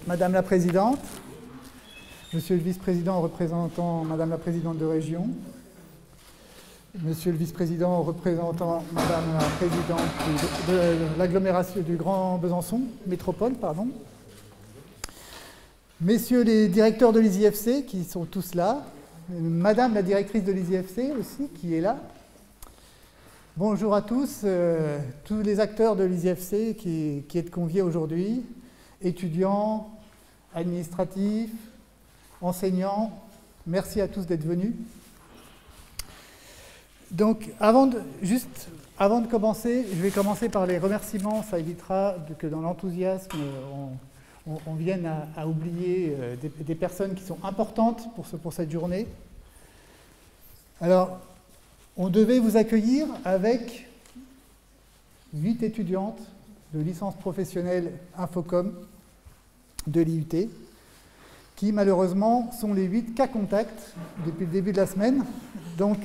Madame la Présidente, Monsieur le Vice-président représentant Madame la Présidente de Région, Monsieur le Vice-président représentant Madame la Présidente de l'agglomération du Grand Besançon, métropole, pardon, Messieurs les directeurs de l'ISIFC qui sont tous là, Madame la directrice de l'ISIFC aussi qui est là. Bonjour à tous, tous les acteurs de l'ISIFC qui êtes conviés aujourd'hui, étudiants, administratifs, enseignants, merci à tous d'être venus. Donc, avant de commencer, je vais commencer par les remerciements. Ça évitera que dans l'enthousiasme, on vienne à oublier des personnes qui sont importantes pour cette journée. Alors, on devait vous accueillir avec 8 étudiantes de licence professionnelle Infocom de l'IUT, qui malheureusement sont les 8 cas contacts depuis le début de la semaine. Donc,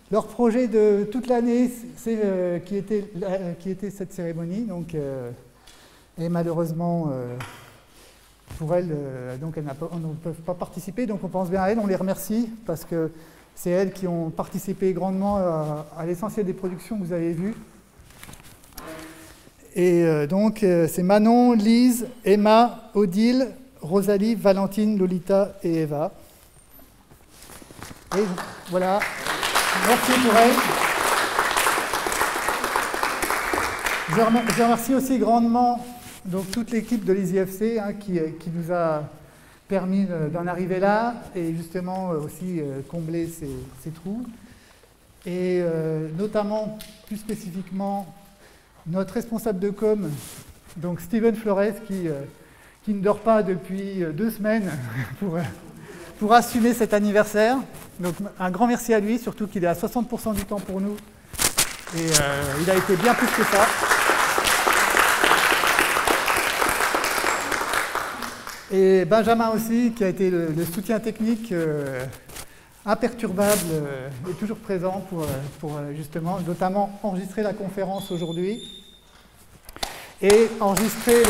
leur projet de toute l'année, qui était cette cérémonie, donc, et malheureusement, pour elles, donc elles ne peuvent pas participer, donc on pense bien à elles, on les remercie, parce que c'est elles qui ont participé grandement à l'essentiel des productions que vous avez vues. Et donc, c'est Manon, Lise, Emma, Odile, Rosalie, Valentine, Lolita et Eva. Et voilà. Merci pour elle. Je remercie aussi grandement donc, toute l'équipe de l'ISIFC qui nous a permis d'en arriver là et justement aussi combler ces trous. Et notamment, plus spécifiquement, notre responsable de com, donc Steven Flores, qui ne dort pas depuis 2 semaines pour assumer cet anniversaire. Donc un grand merci à lui, surtout qu'il est à 60% du temps pour nous. Et il a été bien plus que ça. Et Benjamin aussi, qui a été le soutien technique imperturbable et toujours présent pour justement, notamment enregistrer la conférence aujourd'hui et enregistrer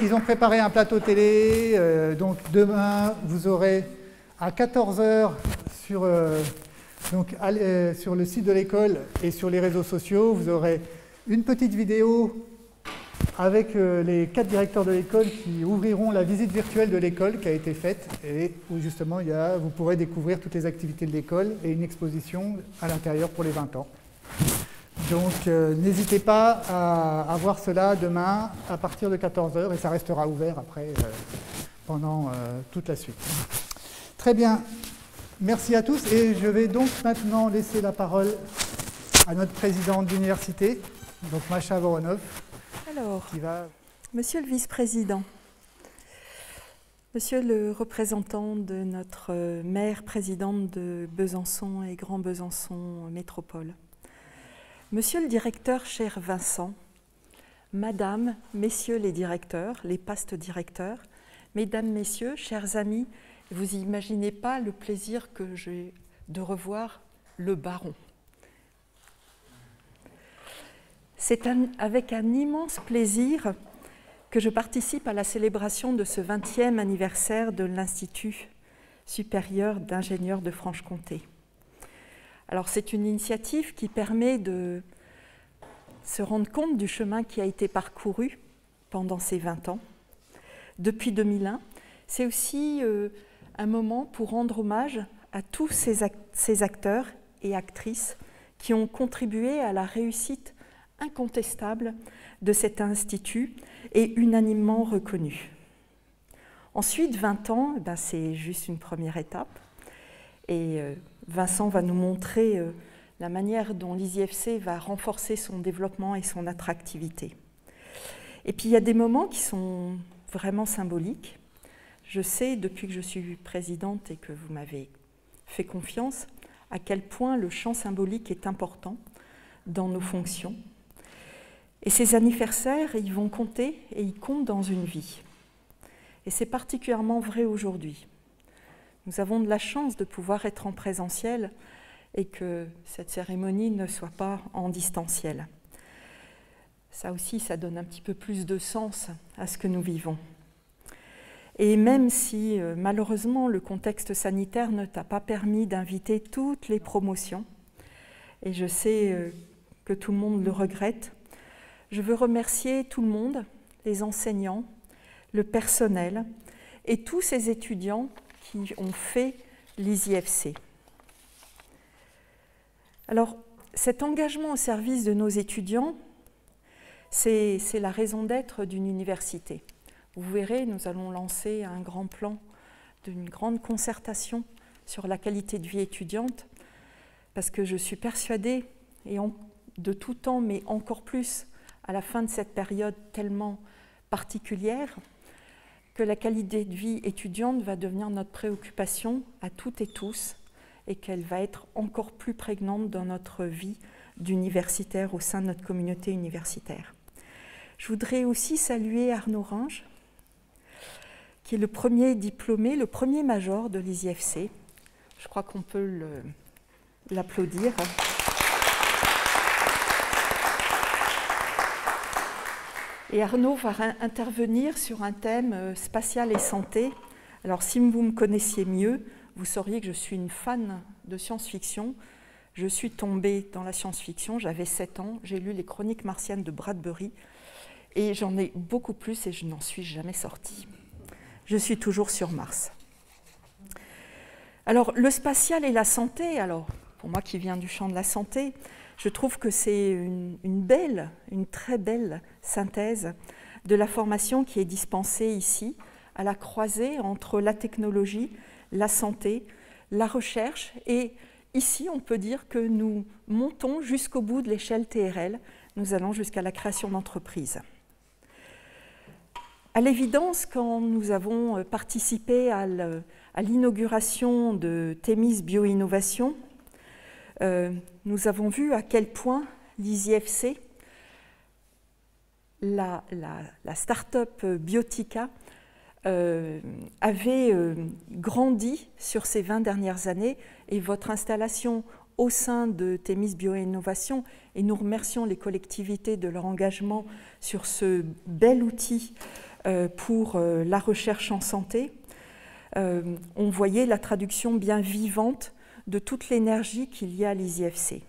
ils ont préparé un plateau télé, donc demain vous aurez à 14h sur le site de l'école et sur les réseaux sociaux, vous aurez une petite vidéo avec les 4 directeurs de l'école qui ouvriront la visite virtuelle de l'école qui a été faite et où justement vous pourrez découvrir toutes les activités de l'école et une exposition à l'intérieur pour les 20 ans. Donc n'hésitez pas à voir cela demain à partir de 14h et ça restera ouvert après pendant toute la suite. Très bien, merci à tous et je vais donc maintenant laisser la parole à notre présidente d'université, donc Masha Voronov. Alors, Monsieur le Vice-président, Monsieur le représentant de notre maire présidente de Besançon et Grand Besançon Métropole, Monsieur le directeur, cher Vincent, Madame, Messieurs les directeurs, les pastes directeurs, Mesdames, Messieurs, chers amis, vous n'imaginez pas le plaisir que j'ai de revoir le baron. C'est avec un immense plaisir que je participe à la célébration de ce 20e anniversaire de l'Institut supérieur d'ingénieurs de Franche-Comté. Alors c'est une initiative qui permet de se rendre compte du chemin qui a été parcouru pendant ces 20 ans. Depuis 2001, c'est aussi un moment pour rendre hommage à tous ces acteurs et actrices qui ont contribué à la réussite incontestable de cet institut et unanimement reconnu. Ensuite, 20 ans, c'est juste une première étape. Et Vincent va nous montrer la manière dont l'ISIFC va renforcer son développement et son attractivité. Et puis, il y a des moments qui sont vraiment symboliques. Je sais, depuis que je suis présidente et que vous m'avez fait confiance, à quel point le champ symbolique est important dans nos fonctions. Et ces anniversaires, ils vont compter et ils comptent dans une vie. Et c'est particulièrement vrai aujourd'hui. Nous avons de la chance de pouvoir être en présentiel et que cette cérémonie ne soit pas en distanciel. Ça aussi, ça donne un petit peu plus de sens à ce que nous vivons. Et même si, malheureusement, le contexte sanitaire ne t'a pas permis d'inviter toutes les promotions, et je sais que tout le monde le regrette, je veux remercier tout le monde, les enseignants, le personnel et tous ces étudiants qui ont fait l'ISIFC. Alors, cet engagement au service de nos étudiants, c'est la raison d'être d'une université. Vous verrez, nous allons lancer un grand plan d'une grande concertation sur la qualité de vie étudiante, parce que je suis persuadée, et de tout temps, mais encore plus à la fin de cette période tellement particulière, que la qualité de vie étudiante va devenir notre préoccupation à toutes et tous, et qu'elle va être encore plus prégnante dans notre vie d'universitaire au sein de notre communauté universitaire. Je voudrais aussi saluer Arnaud Ringe, qui est le premier diplômé, le premier major de l'ISIFC. Je crois qu'on peut l'applaudir. Et Arnaud va intervenir sur un thème spatial et santé. Alors, si vous me connaissiez mieux, vous sauriez que je suis une fan de science-fiction. Je suis tombée dans la science-fiction, j'avais 7 ans, j'ai lu les Chroniques martiennes de Bradbury, et j'en ai beaucoup plus et je n'en suis jamais sortie. Je suis toujours sur Mars. Alors, le spatial et la santé, alors, pour moi qui viens du champ de la santé, je trouve que c'est une très belle synthèse de la formation qui est dispensée ici, à la croisée entre la technologie, la santé, la recherche, et ici, on peut dire que nous montons jusqu'au bout de l'échelle TRL, nous allons jusqu'à la création d'entreprises. À l'évidence, quand nous avons participé à l'inauguration de Thémis Bioinnovation, nous avons vu à quel point l'ISIFC, la start-up Biotica, avait grandi sur ces 20 dernières années, et votre installation au sein de Thémis Bioinnovation, et nous remercions les collectivités de leur engagement sur ce bel outil pour la recherche en santé. On voyait la traduction bien vivante de toute l'énergie qu'il y a à l'ISIFC.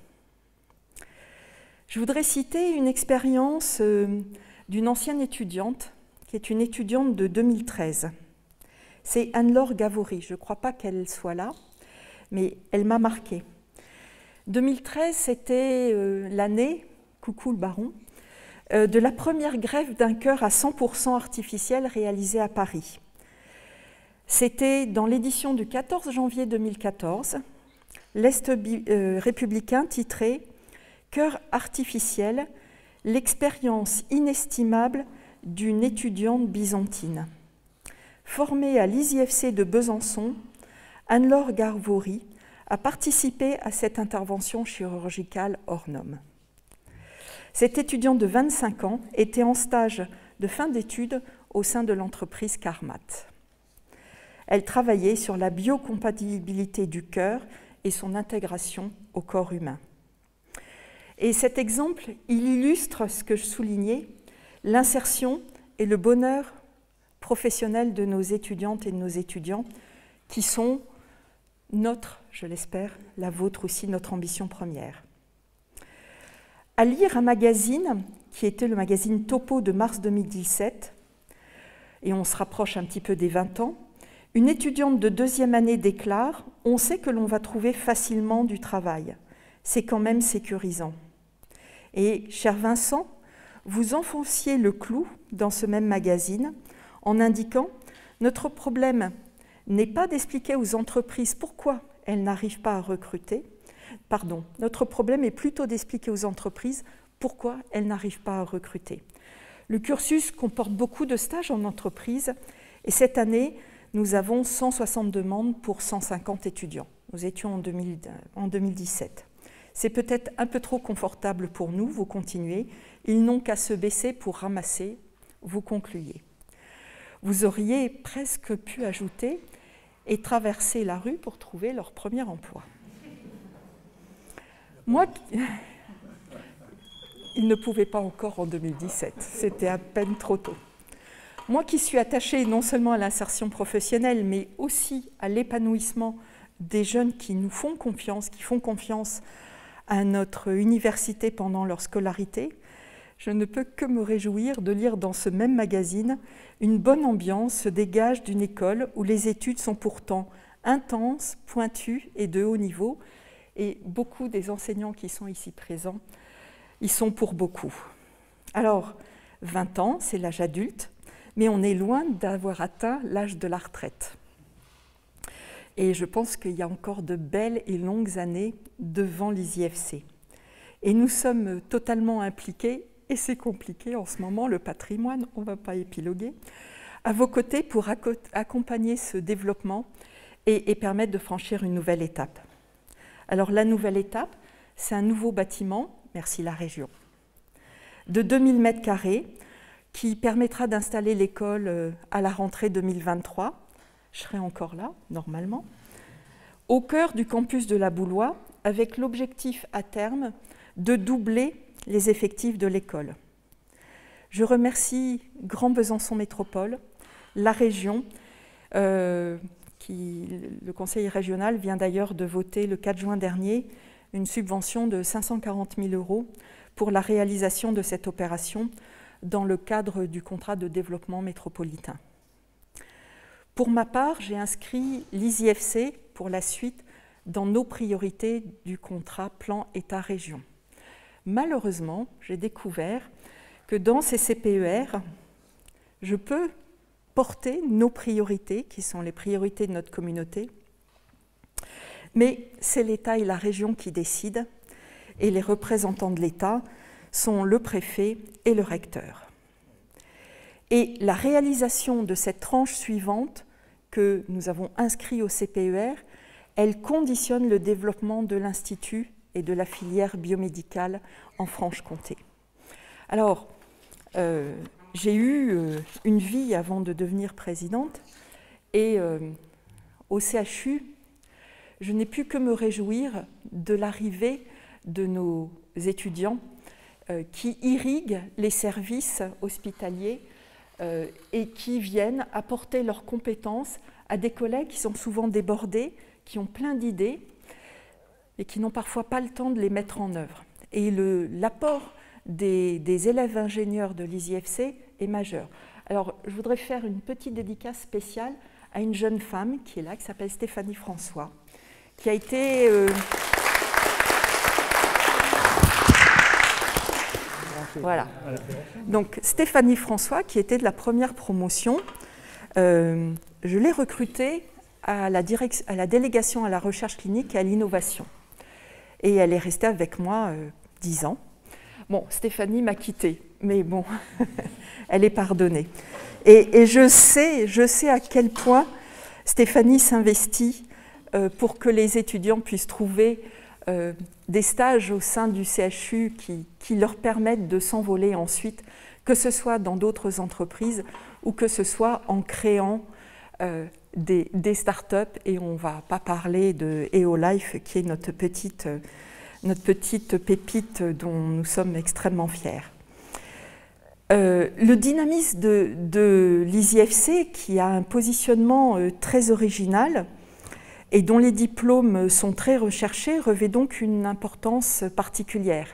Je voudrais citer une expérience d'une ancienne étudiante, qui est une étudiante de 2013. C'est Anne-Laure Gavory. Je ne crois pas qu'elle soit là, mais elle m'a marquée. 2013, c'était l'année, coucou le baron, de la première greffe d'un cœur à 100% artificiel réalisée à Paris. C'était dans l'édition du 14 janvier 2014, l'Est républicain titré « Cœur artificiel, l'expérience inestimable d'une étudiante byzantine ». Formée à l'ISIFC de Besançon, Anne-Laure Gavory a participé à cette intervention chirurgicale hors norme. Cette étudiante de 25 ans était en stage de fin d'études au sein de l'entreprise Carmat. Elle travaillait sur la biocompatibilité du cœur et son intégration au corps humain. Et cet exemple, il illustre ce que je soulignais, l'insertion et le bonheur professionnel de nos étudiantes et de nos étudiants, qui sont notre, je l'espère, la vôtre aussi, notre ambition première. À lire un magazine, qui était le magazine Topo de mars 2017, et on se rapproche un petit peu des 20 ans, une étudiante de 2e année déclare « On sait que l'on va trouver facilement du travail. C'est quand même sécurisant. » Et, cher Vincent, vous enfonciez le clou dans ce même magazine en indiquant « Notre problème n'est pas d'expliquer aux entreprises pourquoi elles n'arrivent pas à recruter. Pardon, notre problème est plutôt d'expliquer aux entreprises pourquoi elles n'arrivent pas à recruter. » Le cursus comporte beaucoup de stages en entreprise et cette année, nous avons 160 demandes pour 150 étudiants. Nous étions en 2017. C'est peut-être un peu trop confortable pour nous, vous continuez. Ils n'ont qu'à se baisser pour ramasser, vous concluez. Vous auriez presque pu ajouter et traverser la rue pour trouver leur premier emploi. Moi, il ne pouvait pas encore en 2017, c'était à peine trop tôt. Moi qui suis attachée non seulement à l'insertion professionnelle, mais aussi à l'épanouissement des jeunes qui nous font confiance, qui font confiance à notre université pendant leur scolarité, je ne peux que me réjouir de lire dans ce même magazine une bonne ambiance se dégage d'une école où les études sont pourtant intenses, pointues et de haut niveau, et beaucoup des enseignants qui sont ici présents y sont pour beaucoup. Alors, 20 ans, c'est l'âge adulte, mais on est loin d'avoir atteint l'âge de la retraite. Et je pense qu'il y a encore de belles et longues années devant l'ISIFC. Et nous sommes totalement impliqués, et c'est compliqué en ce moment, le patrimoine, on ne va pas épiloguer, à vos côtés pour accompagner ce développement et permettre de franchir une nouvelle étape. Alors la nouvelle étape, c'est un nouveau bâtiment, merci la région, de 2000 m² qui permettra d'installer l'école à la rentrée 2023. Je serai encore là, normalement, au cœur du campus de la Boulois, avec l'objectif à terme de doubler les effectifs de l'école. Je remercie Grand Besançon Métropole, la région, le conseil régional vient d'ailleurs de voter le 4 juin dernier une subvention de 540 000 € pour la réalisation de cette opération dans le cadre du contrat de développement métropolitain. Pour ma part, j'ai inscrit l'ISIFC pour la suite dans nos priorités du contrat plan État-Région. Malheureusement, j'ai découvert que dans ces CPER, je peux porter nos priorités, qui sont les priorités de notre communauté, mais c'est l'État et la région qui décident, et les représentants de l'État sont le préfet et le recteur. Et la réalisation de cette tranche suivante que nous avons inscrite au CPER, elle conditionne le développement de l'Institut et de la filière biomédicale en Franche-Comté. Alors, j'ai eu une vie avant de devenir présidente et au CHU, je n'ai pu que me réjouir de l'arrivée de nos étudiants qui irriguent les services hospitaliers et qui viennent apporter leurs compétences à des collègues qui sont souvent débordés, qui ont plein d'idées et qui n'ont parfois pas le temps de les mettre en œuvre. Et l'apport des élèves ingénieurs de l'ISIFC est majeur. Alors, je voudrais faire une petite dédicace spéciale à une jeune femme qui est là, qui s'appelle Stéphanie François, qui a été... Voilà. Donc, Stéphanie François, qui était de la première promotion, je l'ai recrutée à la délégation à la recherche clinique et à l'innovation. Et elle est restée avec moi 10 ans. Bon, Stéphanie m'a quittée, mais bon, elle est pardonnée. Et je sais à quel point Stéphanie s'investit pour que les étudiants puissent trouver des stages au sein du CHU qui leur permettent de s'envoler ensuite, que ce soit dans d'autres entreprises ou que ce soit en créant des startups. Et on ne va pas parler de EOLife, qui est notre petite pépite dont nous sommes extrêmement fiers. Le dynamisme de l'ISIFC, qui a un positionnement très original, et dont les diplômes sont très recherchés, revêt donc une importance particulière.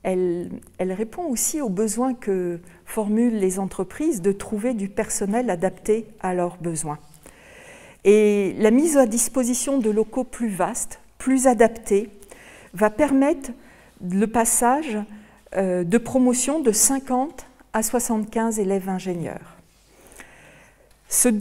Elle répond aussi aux besoins que formulent les entreprises de trouver du personnel adapté à leurs besoins. Et la mise à disposition de locaux plus vastes, plus adaptés, va permettre le passage de promotion de 50 à 75 élèves ingénieurs. Un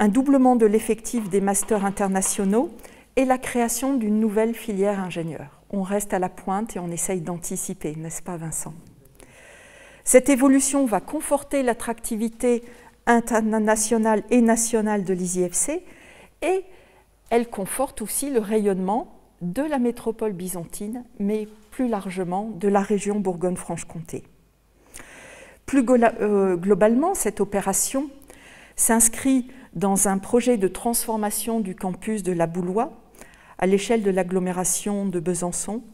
doublement de l'effectif des masters internationaux et la création d'une nouvelle filière ingénieur. On reste à la pointe et on essaye d'anticiper, n'est-ce pas Vincent? Cette évolution va conforter l'attractivité internationale et nationale de l'ISIFC et elle conforte aussi le rayonnement de la métropole byzantine, mais plus largement de la région Bourgogne-Franche-Comté. Plus globalement, cette opération s'inscrit dans un projet de transformation du campus de la Boulois à l'échelle de l'agglomération de Besançon,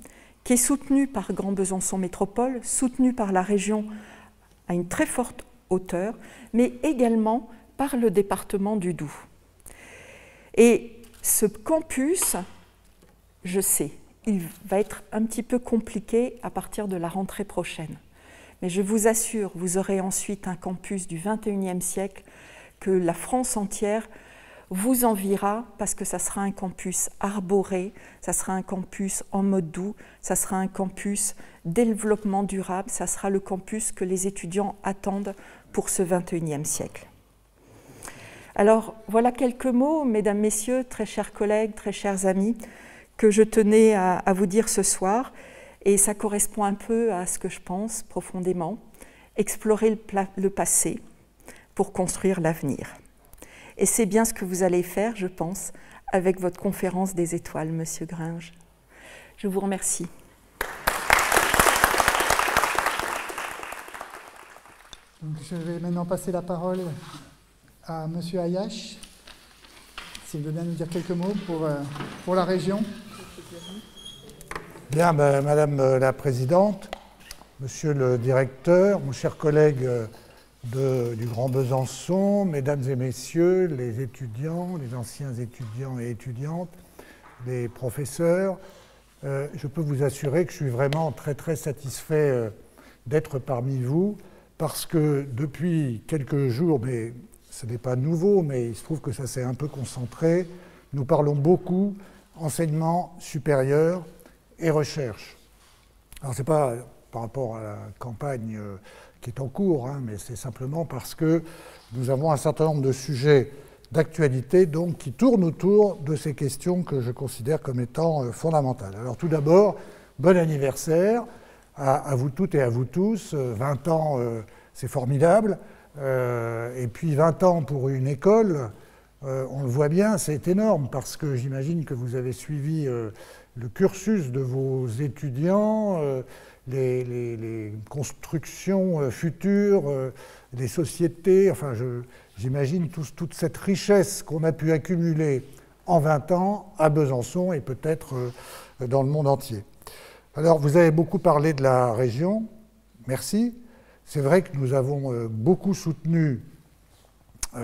qui est soutenu par Grand Besançon Métropole, soutenu par la région à une très forte hauteur, mais également par le département du Doubs. Et ce campus, je sais, il va être un petit peu compliqué à partir de la rentrée prochaine. Mais je vous assure, vous aurez ensuite un campus du XXIe siècle que la France entière vous enviera parce que ça sera un campus arboré, ça sera un campus en mode doux, ça sera un campus développement durable, ça sera le campus que les étudiants attendent pour ce XXIe siècle. Alors voilà quelques mots, mesdames, messieurs, très chers collègues, très chers amis, que je tenais à vous dire ce soir. Et ça correspond un peu à ce que je pense profondément, explorer le passé pour construire l'avenir. Et c'est bien ce que vous allez faire, je pense, avec votre conférence des étoiles, Monsieur Gringe. Je vous remercie. Donc, je vais maintenant passer la parole à Monsieur Ayache, s'il veut bien nous dire quelques mots pour la région. Bien, Madame la Présidente, Monsieur le Directeur, mon cher collègue du Grand Besançon, Mesdames et Messieurs, les étudiants, les anciens étudiants et étudiantes, les professeurs, je peux vous assurer que je suis vraiment très très satisfait d'être parmi vous parce que depuis quelques jours, mais ce n'est pas nouveau, mais il se trouve que ça s'est un peu concentré, nous parlons beaucoup enseignement supérieur et recherche. Alors, ce n'est pas par rapport à la campagne qui est en cours, hein, mais c'est simplement parce que nous avons un certain nombre de sujets d'actualité donc, qui tournent autour de ces questions que je considère comme étant fondamentales. Alors tout d'abord, bon anniversaire à vous toutes et à vous tous. 20 ans, c'est formidable. Et puis 20 ans pour une école, on le voit bien, c'est énorme parce que j'imagine que vous avez suivi le cursus de vos étudiants, les constructions futures, les sociétés, enfin j'imagine toute cette richesse qu'on a pu accumuler en 20 ans à Besançon et peut-être dans le monde entier. Alors vous avez beaucoup parlé de la région, merci. C'est vrai que nous avons beaucoup soutenu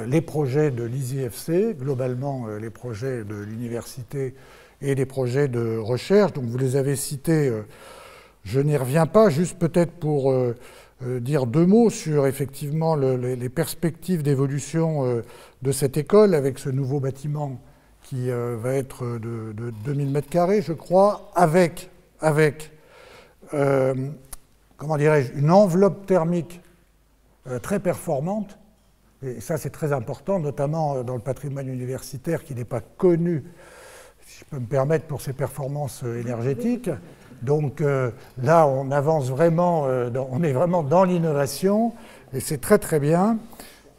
les projets de l'ISIFC, globalement les projets de l'université et les projets de recherche, donc vous les avez cités, je n'y reviens pas, juste peut-être pour dire deux mots sur effectivement les perspectives d'évolution de cette école avec ce nouveau bâtiment qui va être de 2000 m², je crois, avec comment dirais-je, une enveloppe thermique très performante, et ça c'est très important, notamment dans le patrimoine universitaire qui n'est pas connu, si je peux me permettre, pour ses performances énergétiques. Donc là, on avance vraiment, on est vraiment dans l'innovation, et c'est très très bien.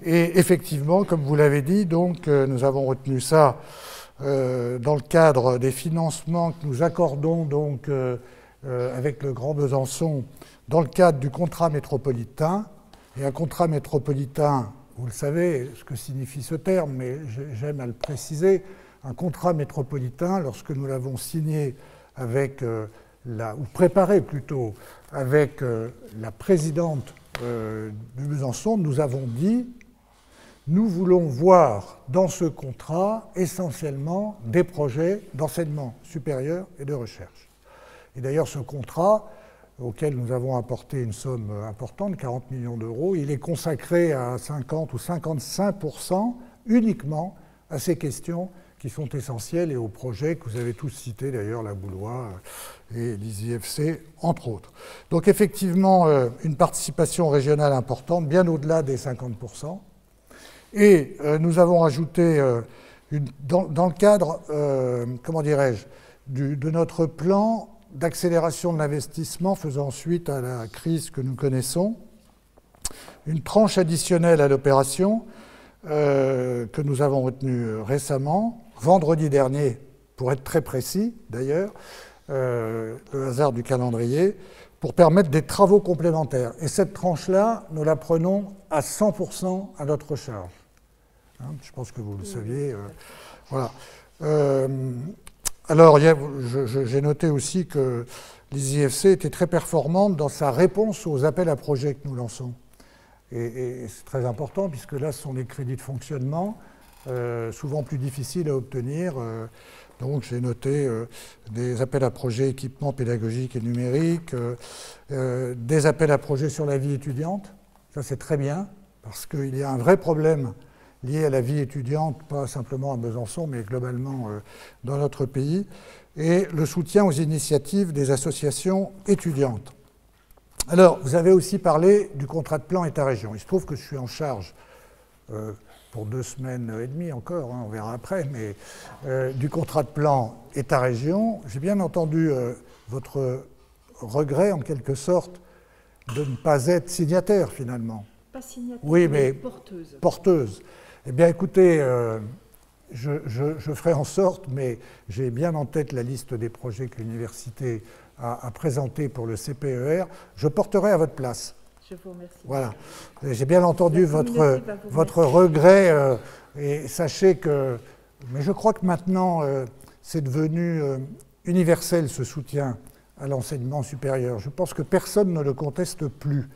Et effectivement, comme vous l'avez dit, donc, nous avons retenu ça dans le cadre des financements que nous accordons donc, avec le Grand Besançon dans le cadre du contrat métropolitain. Et un contrat métropolitain, vous le savez ce que signifie ce terme, mais j'aime à le préciser, un contrat métropolitain, lorsque nous l'avons signé avec, ou préparé plutôt, avec la présidente du Besançon, nous avons dit, nous voulons voir dans ce contrat essentiellement des projets d'enseignement supérieur et de recherche. Et d'ailleurs, ce contrat, auquel nous avons apporté une somme importante, 40 millions d'euros, il est consacré à 50 ou 55% uniquement à ces questions qui sont essentielles et aux projets que vous avez tous cités, d'ailleurs, la Boulois et l'ISIFC, entre autres. Donc effectivement, une participation régionale importante, bien au-delà des 50%. Et nous avons rajouté, dans le cadre, comment dirais-je, de notre plan d'accélération de l'investissement faisant suite à la crise que nous connaissons, une tranche additionnelle à l'opération que nous avons retenue récemment, vendredi dernier, pour être très précis d'ailleurs, le hasard du calendrier, pour permettre des travaux complémentaires. Et cette tranche-là, nous la prenons à 100% à notre charge. Hein, je pense que vous le saviez. Voilà. Alors, j'ai noté aussi que les IFC étaient très performantes dans sa réponse aux appels à projets que nous lançons. Et c'est très important, puisque là, ce sont des crédits de fonctionnement, souvent plus difficiles à obtenir. Donc, j'ai noté des appels à projets équipements pédagogiques et numériques, des appels à projets sur la vie étudiante. Ça, c'est très bien, parce qu'il y a un vrai problème lié à la vie étudiante, pas simplement à Besançon, mais globalement dans notre pays, et le soutien aux initiatives des associations étudiantes. Alors, vous avez aussi parlé du contrat de plan État-région. Il se trouve que je suis en charge, pour 2 semaines et demie encore, hein, on verra après, mais du contrat de plan État-région. J'ai bien entendu votre regret, en quelque sorte, de ne pas être signataire, finalement. Pas signataire, oui, mais porteuse. Porteuse. Eh bien, écoutez, je ferai en sorte, mais j'ai bien en tête la liste des projets que l'université a présentés pour le CPER. Je porterai à votre place. Je vous remercie. Voilà. J'ai bien entendu votre regret, et sachez que... Mais je crois que maintenant, c'est devenu universel, ce soutien à l'enseignement supérieur. Je pense que personne ne le conteste plus.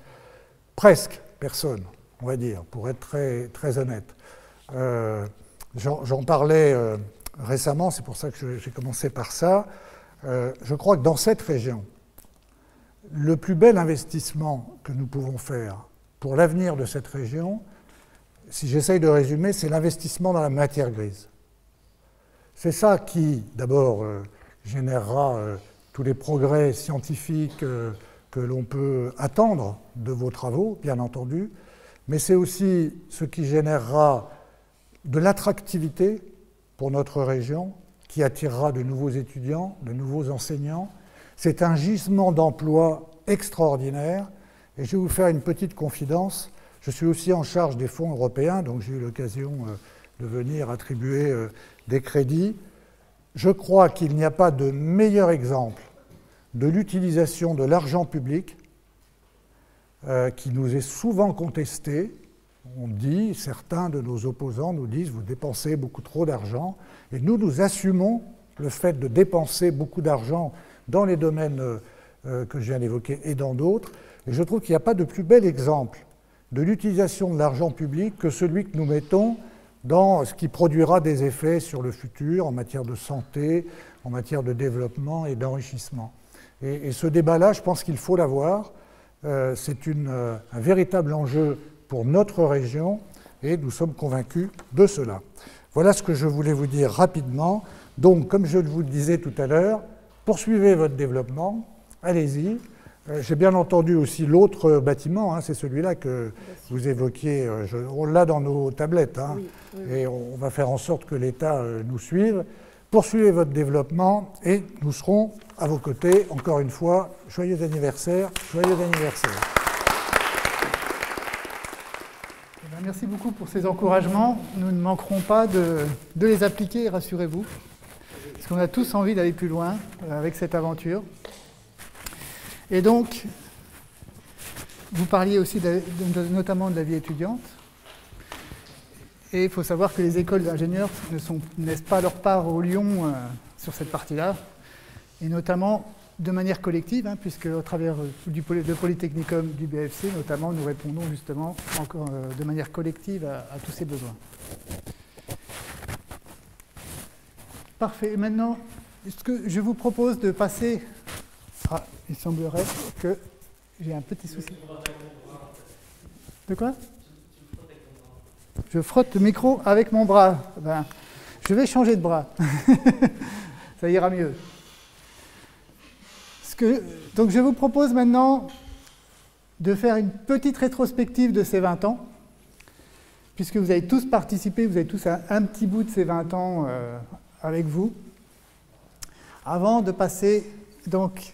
Presque personne, on va dire, pour être très, très honnête. J'en parlais récemment, c'est pour ça que j'ai commencé par ça. Je crois que dans cette région, le plus bel investissement que nous pouvons faire pour l'avenir de cette région, si j'essaye de résumer, c'est l'investissement dans la matière grise. C'est ça qui, d'abord, générera tous les progrès scientifiques que l'on peut attendre de vos travaux, bien entendu, mais c'est aussi ce qui générera de l'attractivité pour notre région, qui attirera de nouveaux étudiants, de nouveaux enseignants. C'est un gisement d'emplois extraordinaire. Et je vais vous faire une petite confidence. Je suis aussi en charge des fonds européens, donc j'ai eu l'occasion de venir attribuer des crédits. Je crois qu'il n'y a pas de meilleur exemple de l'utilisation de l'argent public qui nous est souvent contesté. On dit, certains de nos opposants nous disent, vous dépensez beaucoup trop d'argent, et nous assumons le fait de dépenser beaucoup d'argent dans les domaines que je viens d'évoquer et dans d'autres, et je trouve qu'il n'y a pas de plus bel exemple de l'utilisation de l'argent public que celui que nous mettons dans ce qui produira des effets sur le futur en matière de santé, en matière de développement et d'enrichissement. Et ce débat-là, je pense qu'il faut l'avoir. C'est un véritable enjeu pour notre région, et nous sommes convaincus de cela. Voilà ce que je voulais vous dire rapidement. Donc, comme je vous le disais tout à l'heure, poursuivez votre développement, allez-y. J'ai bien entendu aussi l'autre bâtiment, hein, c'est celui-là que vous évoquiez. On l'a dans nos tablettes, hein, oui. Et on va faire en sorte que l'État nous suive. Poursuivez votre développement et nous serons à vos côtés. Encore une fois, joyeux anniversaire, joyeux anniversaire. Merci beaucoup pour ces encouragements. Nous ne manquerons pas de les appliquer, rassurez-vous, parce qu'on a tous envie d'aller plus loin avec cette aventure. Et donc, vous parliez aussi notamment de la vie étudiante. Et il faut savoir que les écoles d'ingénieurs ne naissent pas leur part au Lyon sur cette partie-là, et notamment de manière collective, hein, puisque au travers de Polytechnicum, du BFC notamment, nous répondons justement encore de manière collective à tous ces besoins. Parfait. Maintenant, je vous propose de passer... Ah, il semblerait que j'ai un petit souci. De quoi ? Je frotte le micro avec mon bras. Ben, je vais changer de bras. Ça ira mieux. Donc je vous propose maintenant de faire une petite rétrospective de ces 20 ans, puisque vous avez tous participé, vous avez tous un petit bout de ces 20 ans avec vous, avant de passer donc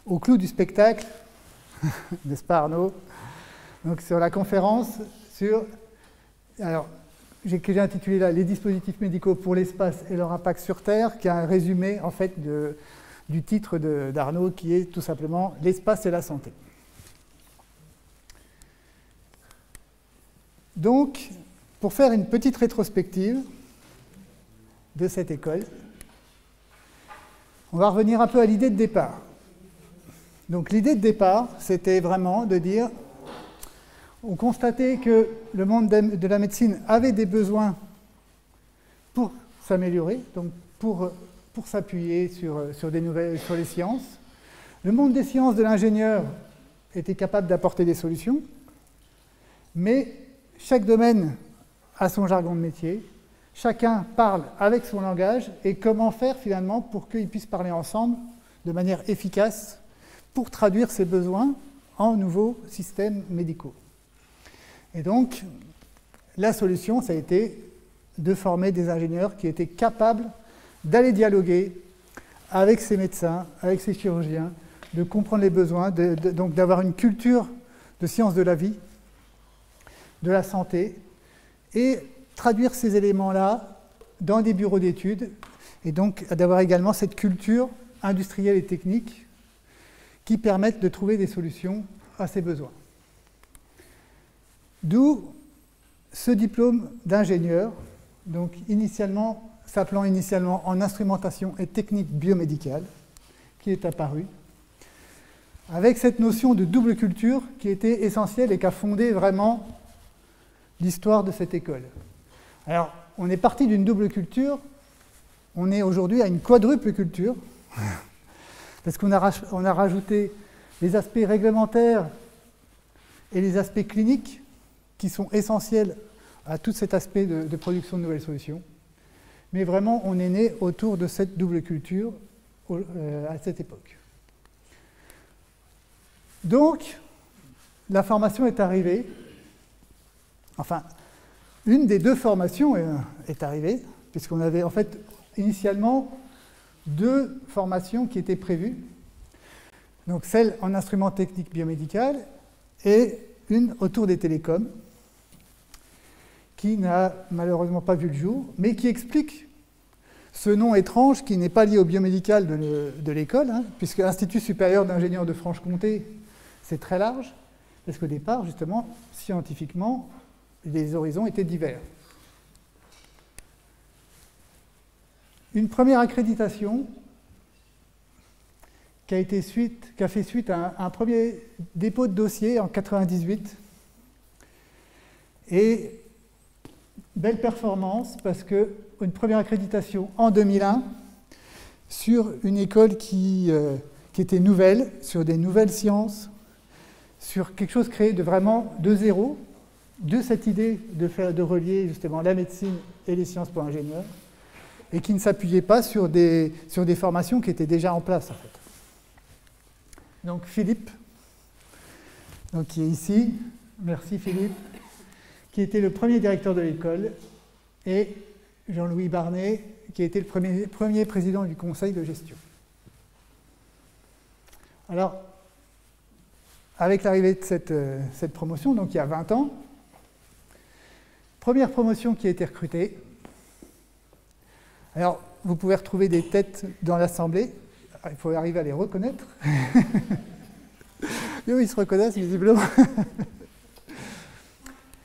au clou du spectacle, n'est-ce pas Arnaud? Donc sur la conférence sur... Alors, que j'ai intitulé là « Les dispositifs médicaux pour l'espace et leur impact sur Terre », qui est un résumé en fait du titre d'Arnaud, qui est tout simplement « L'espace et la santé ». Donc, pour faire une petite rétrospective de cette école, On va revenir un peu à l'idée de départ. Donc l'idée de départ, c'était vraiment de dire, on constatait que le monde de la médecine avait des besoins pour s'améliorer, donc pour s'appuyer sur les sciences. Le monde des sciences de l'ingénieur était capable d'apporter des solutions, mais chaque domaine a son jargon de métier, chacun parle avec son langage, et comment faire finalement pour qu'ils puissent parler ensemble de manière efficace pour traduire ces besoins en nouveaux systèmes médicaux. Et donc, la solution, ça a été de former des ingénieurs qui étaient capables d'aller dialoguer avec ces médecins, avec ces chirurgiens, de comprendre les besoins, donc d'avoir une culture de sciences de la vie, de la santé, et traduire ces éléments-là dans des bureaux d'études, et donc d'avoir également cette culture industrielle et technique qui permettent de trouver des solutions à ces besoins. D'où ce diplôme d'ingénieur, donc s'appelant initialement en instrumentation et technique biomédicale, qui est apparu, avec cette notion de double culture qui était essentielle et qui a fondé vraiment l'histoire de cette école. Alors, on est parti d'une double culture, on est aujourd'hui à une quadruple culture, parce qu'on a rajouté les aspects réglementaires et les aspects cliniques qui sont essentiels à tout cet aspect de production de nouvelles solutions. Mais vraiment, on est né autour de cette double culture à cette époque. Donc, la formation est arrivée, enfin, une des deux formations est arrivée, puisqu'on avait en fait initialement deux formations qui étaient prévues, donc celle en instrument technique biomédical et une autour des télécoms, qui n'a malheureusement pas vu le jour, mais qui explique ce nom étrange qui n'est pas lié au biomédical de l'école, hein, puisque l'Institut supérieur d'ingénieurs de Franche-Comté, c'est très large, parce qu'au départ, justement, scientifiquement, les horizons étaient divers. Une première accréditation qui a fait suite à un premier dépôt de dossier en 1998. Et belle performance, parce qu'une première accréditation en 2001 sur une école qui était nouvelle, sur des nouvelles sciences, sur quelque chose créé vraiment de zéro, de cette idée de relier justement la médecine et les sciences pour ingénieurs, et qui ne s'appuyait pas sur des formations qui étaient déjà en place, en fait. Donc Philippe, donc, qui est ici, merci Philippe, qui était le premier directeur de l'école, et Jean-Louis Barnet, qui a été le premier président du conseil de gestion. Alors, avec l'arrivée de cette promotion, donc il y a 20 ans, première promotion qui a été recrutée. Alors, vous pouvez retrouver des têtes dans l'assemblée, il faut arriver à les reconnaître. Et eux, ils se reconnaissent visiblement.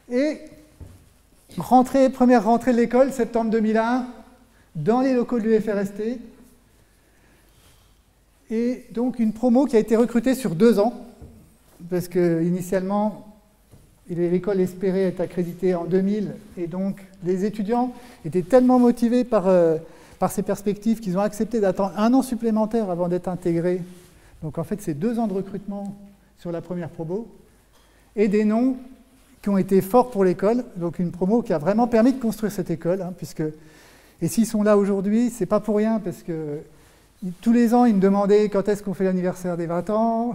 Et première rentrée de l'école, septembre 2001, dans les locaux de l'UFRST. Et donc une promo qui a été recrutée sur 2 ans, parce qu'initialement, l'école espérait être accréditée en 2000, et donc les étudiants étaient tellement motivés par ces perspectives qu'ils ont accepté d'attendre 1 an supplémentaire avant d'être intégrés. Donc en fait, c'est 2 ans de recrutement sur la première promo, et des noms qui ont été forts pour l'école, donc une promo qui a vraiment permis de construire cette école, hein, et s'ils sont là aujourd'hui, c'est pas pour rien, parce que tous les ans, ils me demandaient quand est-ce qu'on fait l'anniversaire des 20 ans.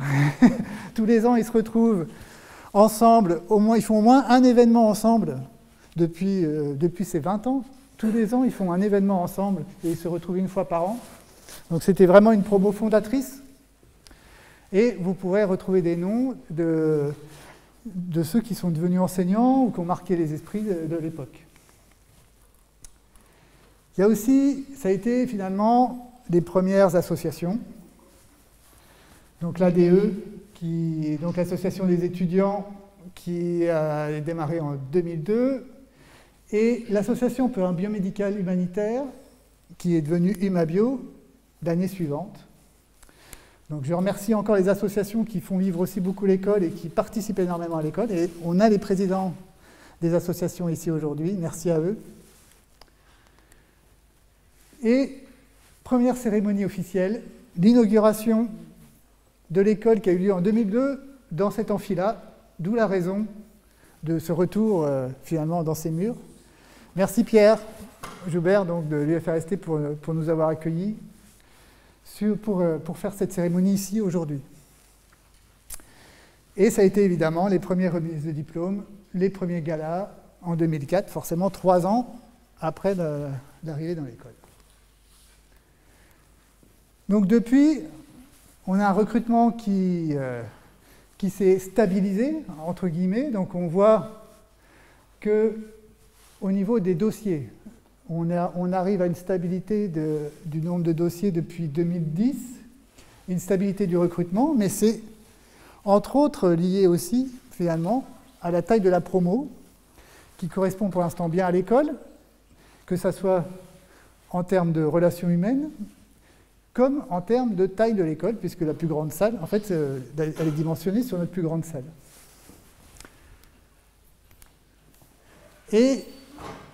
Tous les ans, ils se retrouvent ensemble, ils font au moins un événement ensemble depuis ces 20 ans. Tous les ans, ils font un événement ensemble et ils se retrouvent 1 fois par an. Donc c'était vraiment une promo fondatrice. Et vous pourrez retrouver des noms de ceux qui sont devenus enseignants ou qui ont marqué les esprits de l'époque. Il y a aussi, ça a été finalement des premières associations. Donc l'ADE, donc l'association des étudiants, qui a démarré en 2002, et l'association pour un biomédical humanitaire, qui est devenue Humabio, d'année suivante. Donc je remercie encore les associations qui font vivre aussi beaucoup l'école et qui participent énormément à l'école. Et on a les présidents des associations ici aujourd'hui, merci à eux. Et première cérémonie officielle, l'inauguration de l'école qui a eu lieu en 2002 dans cet amphi-là, d'où la raison de ce retour finalement dans ces murs. Merci Pierre Joubert donc, de l'UFRST pour nous avoir accueillis pour faire cette cérémonie ici aujourd'hui. Et ça a été évidemment les premières remises de diplômes, les premiers galas en 2004, forcément 3 ans après l'arrivée dans l'école. Donc depuis, on a un recrutement qui s'est stabilisé, entre guillemets. Donc on voit qu'au niveau des dossiers, on arrive à une stabilité du nombre de dossiers depuis 2010, une stabilité du recrutement, mais c'est entre autres lié aussi, finalement, à la taille de la promo, qui correspond pour l'instant bien à l'école, que ce soit en termes de relations humaines, comme en termes de taille de l'école, puisque la plus grande salle, en fait, elle est dimensionnée sur notre plus grande salle. Et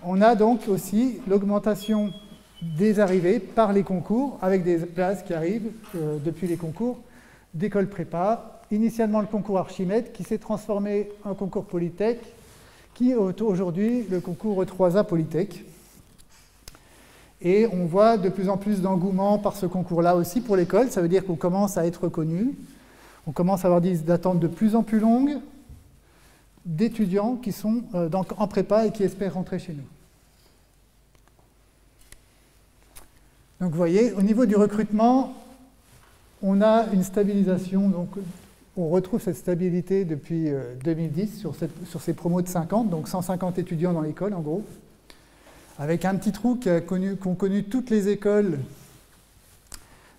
on a donc aussi l'augmentation des arrivées par les concours, avec des places qui arrivent depuis les concours d'école prépa. Initialement le concours Archimède, qui s'est transformé en concours Polytech, qui est aujourd'hui le concours E3A Polytech. Et on voit de plus en plus d'engouement par ce concours-là aussi pour l'école. Ça veut dire qu'on commence à être reconnu. On commence à avoir des listes d'attente de plus en plus longues d'étudiants qui sont donc en prépa et qui espèrent rentrer chez nous. Donc vous voyez, au niveau du recrutement, on a une stabilisation. Donc on retrouve cette stabilité depuis 2010 sur ces promos de 50, donc 150 étudiants dans l'école en gros, avec un petit trou qu'ont connu toutes les écoles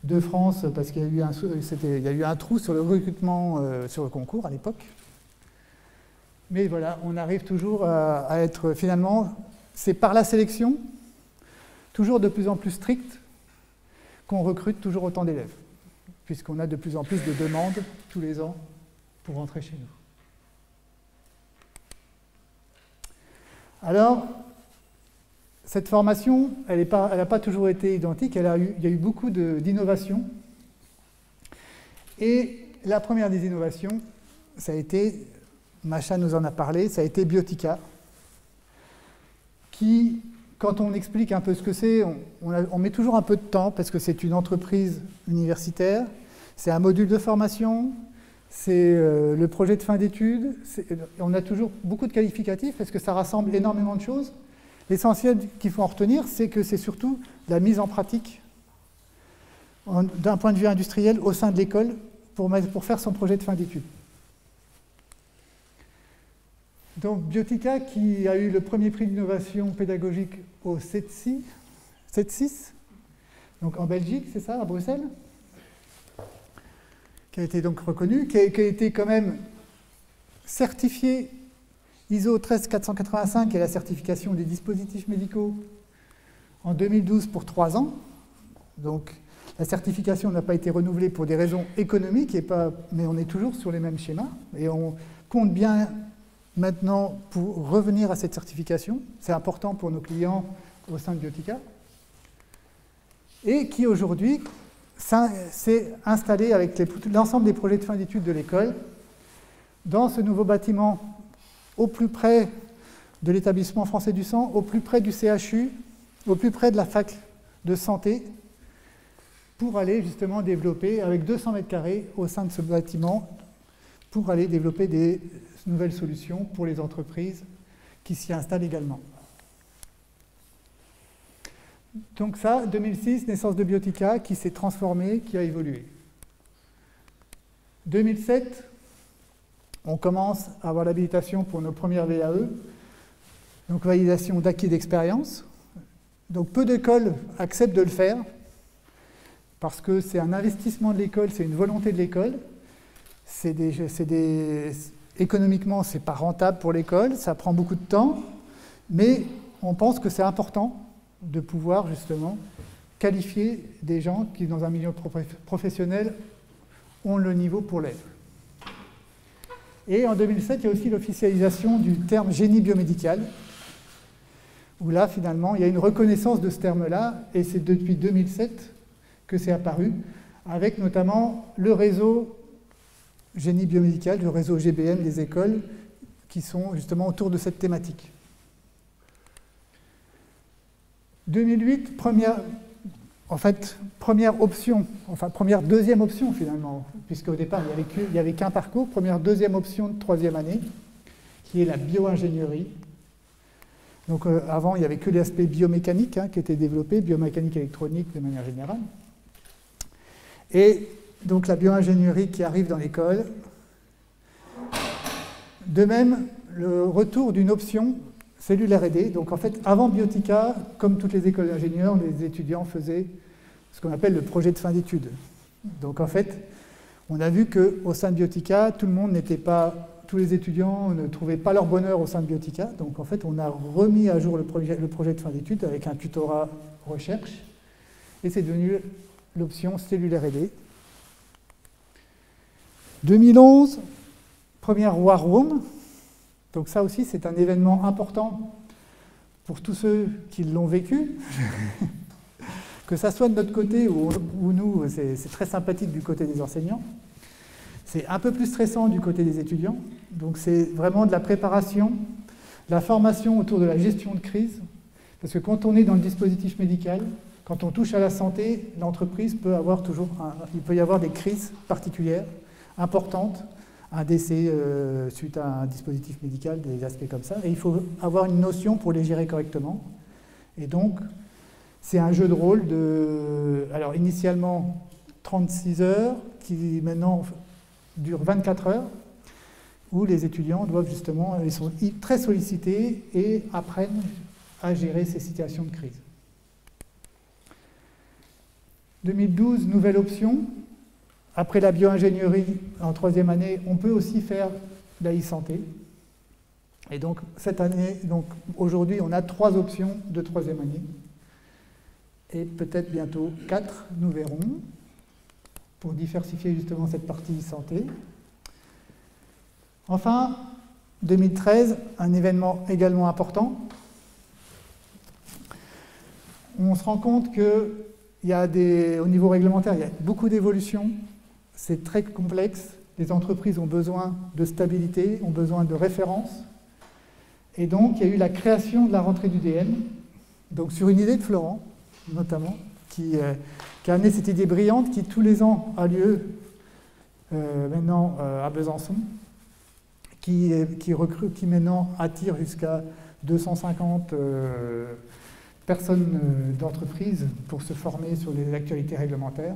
de France, parce qu'il y a eu un trou sur le recrutement sur le concours à l'époque. Mais voilà, on arrive toujours à être finalement, c'est par la sélection, toujours de plus en plus stricte, qu'on recrute toujours autant d'élèves, puisqu'on a de plus en plus de demandes tous les ans pour rentrer chez nous. Alors, cette formation, elle n'a pas toujours été identique, il y a eu beaucoup d'innovations. Et la première des innovations, ça a été, Macha nous en a parlé, ça a été Biotica, qui, quand on explique un peu ce que c'est, on met toujours un peu de temps, parce que c'est une entreprise universitaire, c'est un module de formation, c'est le projet de fin d'études, on a toujours beaucoup de qualificatifs, parce que ça rassemble énormément de choses. L'essentiel qu'il faut en retenir, c'est que c'est surtout la mise en pratique d'un point de vue industriel au sein de l'école pour faire son projet de fin d'études. Donc Biotica, qui a eu le premier prix d'innovation pédagogique au CETSIS, donc en Belgique, c'est ça, à Bruxelles, qui a été donc reconnu, qui a été quand même certifié ISO 13485 et la certification des dispositifs médicaux en 2012 pour 3 ans. Donc la certification n'a pas été renouvelée pour des raisons économiques, mais on est toujours sur les mêmes schémas. Et on compte bien maintenant pour revenir à cette certification. C'est important pour nos clients au sein de Biotica. Et qui aujourd'hui s'est installé avec l'ensemble des projets de fin d'études de l'école dans ce nouveau bâtiment au plus près de l'établissement français du sang, au plus près du CHU, au plus près de la fac de santé, pour aller justement développer, avec 200 mètres carrés au sein de ce bâtiment, pour aller développer des nouvelles solutions pour les entreprises qui s'y installent également. Donc ça, 2006, naissance de Biotica, qui s'est transformée, qui a évolué. 2007, on commence à avoir l'habilitation pour nos premières VAE, donc validation d'acquis d'expérience. Donc peu d'écoles acceptent de le faire, parce que c'est un investissement de l'école, c'est une volonté de l'école. Économiquement, ce n'est pas rentable pour l'école, ça prend beaucoup de temps, mais on pense que c'est important de pouvoir justement qualifier des gens qui, dans un milieu professionnel, ont le niveau pour l'être. Et en 2007, il y a aussi l'officialisation du terme génie biomédical, où là, finalement, il y a une reconnaissance de ce terme-là, et c'est depuis 2007 que c'est apparu, avec notamment le réseau génie biomédical, le réseau GBM des écoles, qui sont justement autour de cette thématique. 2008, première option, enfin deuxième option finalement, puisqu'au départ il n'y avait qu'un parcours, deuxième option de troisième année, qui est la bio-ingénierie. Donc avant il n'y avait que l'aspect biomécanique qui était développé, biomécanique électronique de manière générale. Et donc la bio-ingénierie qui arrive dans l'école. De même, le retour d'une option cellulaire aidée. Donc en fait, avant Biotica, comme toutes les écoles d'ingénieurs, les étudiants faisaient ce qu'on appelle le projet de fin d'études. Donc en fait, on a vu qu'au sein de Biotica, tous les étudiants ne trouvaient pas leur bonheur au sein de Biotica. Donc en fait, on a remis à jour le projet de fin d'études avec un tutorat recherche. Et c'est devenu l'option cellulaire aidée. 2011, première War Room. Donc ça aussi, c'est un événement important pour tous ceux qui l'ont vécu. Que ça soit de notre côté ou nous, c'est très sympathique du côté des enseignants. C'est un peu plus stressant du côté des étudiants. Donc c'est vraiment de la préparation, de la formation autour de la gestion de crise. Parce que quand on est dans le dispositif médical, quand on touche à la santé, l'entreprise peut avoir il peut y avoir des crises particulières, importantes, un décès suite à un dispositif médical, des aspects comme ça. Et il faut avoir une notion pour les gérer correctement. Et donc, c'est un jeu de rôle alors initialement 36 heures, qui maintenant dure 24 heures, où les étudiants doivent justement, ils sont très sollicités et apprennent à gérer ces situations de crise. 2012, nouvelle option. Après la bio-ingénierie en troisième année, on peut aussi faire la e-santé. Et donc, cette année, aujourd'hui, on a 3 options de troisième année. Et peut-être bientôt 4, nous verrons, pour diversifier justement cette partie e-santé. Enfin, 2013, un événement également important. On se rend compte qu'il y a au niveau réglementaire, il y a beaucoup d'évolutions. C'est très complexe. Les entreprises ont besoin de stabilité, ont besoin de références. Et donc, il y a eu la création de la rentrée du DM, donc sur une idée de Florent, notamment, qui a amené cette idée brillante qui, tous les ans, a lieu maintenant à Besançon, qui maintenant attire jusqu'à 250 personnes d'entreprise pour se former sur les actualités réglementaires.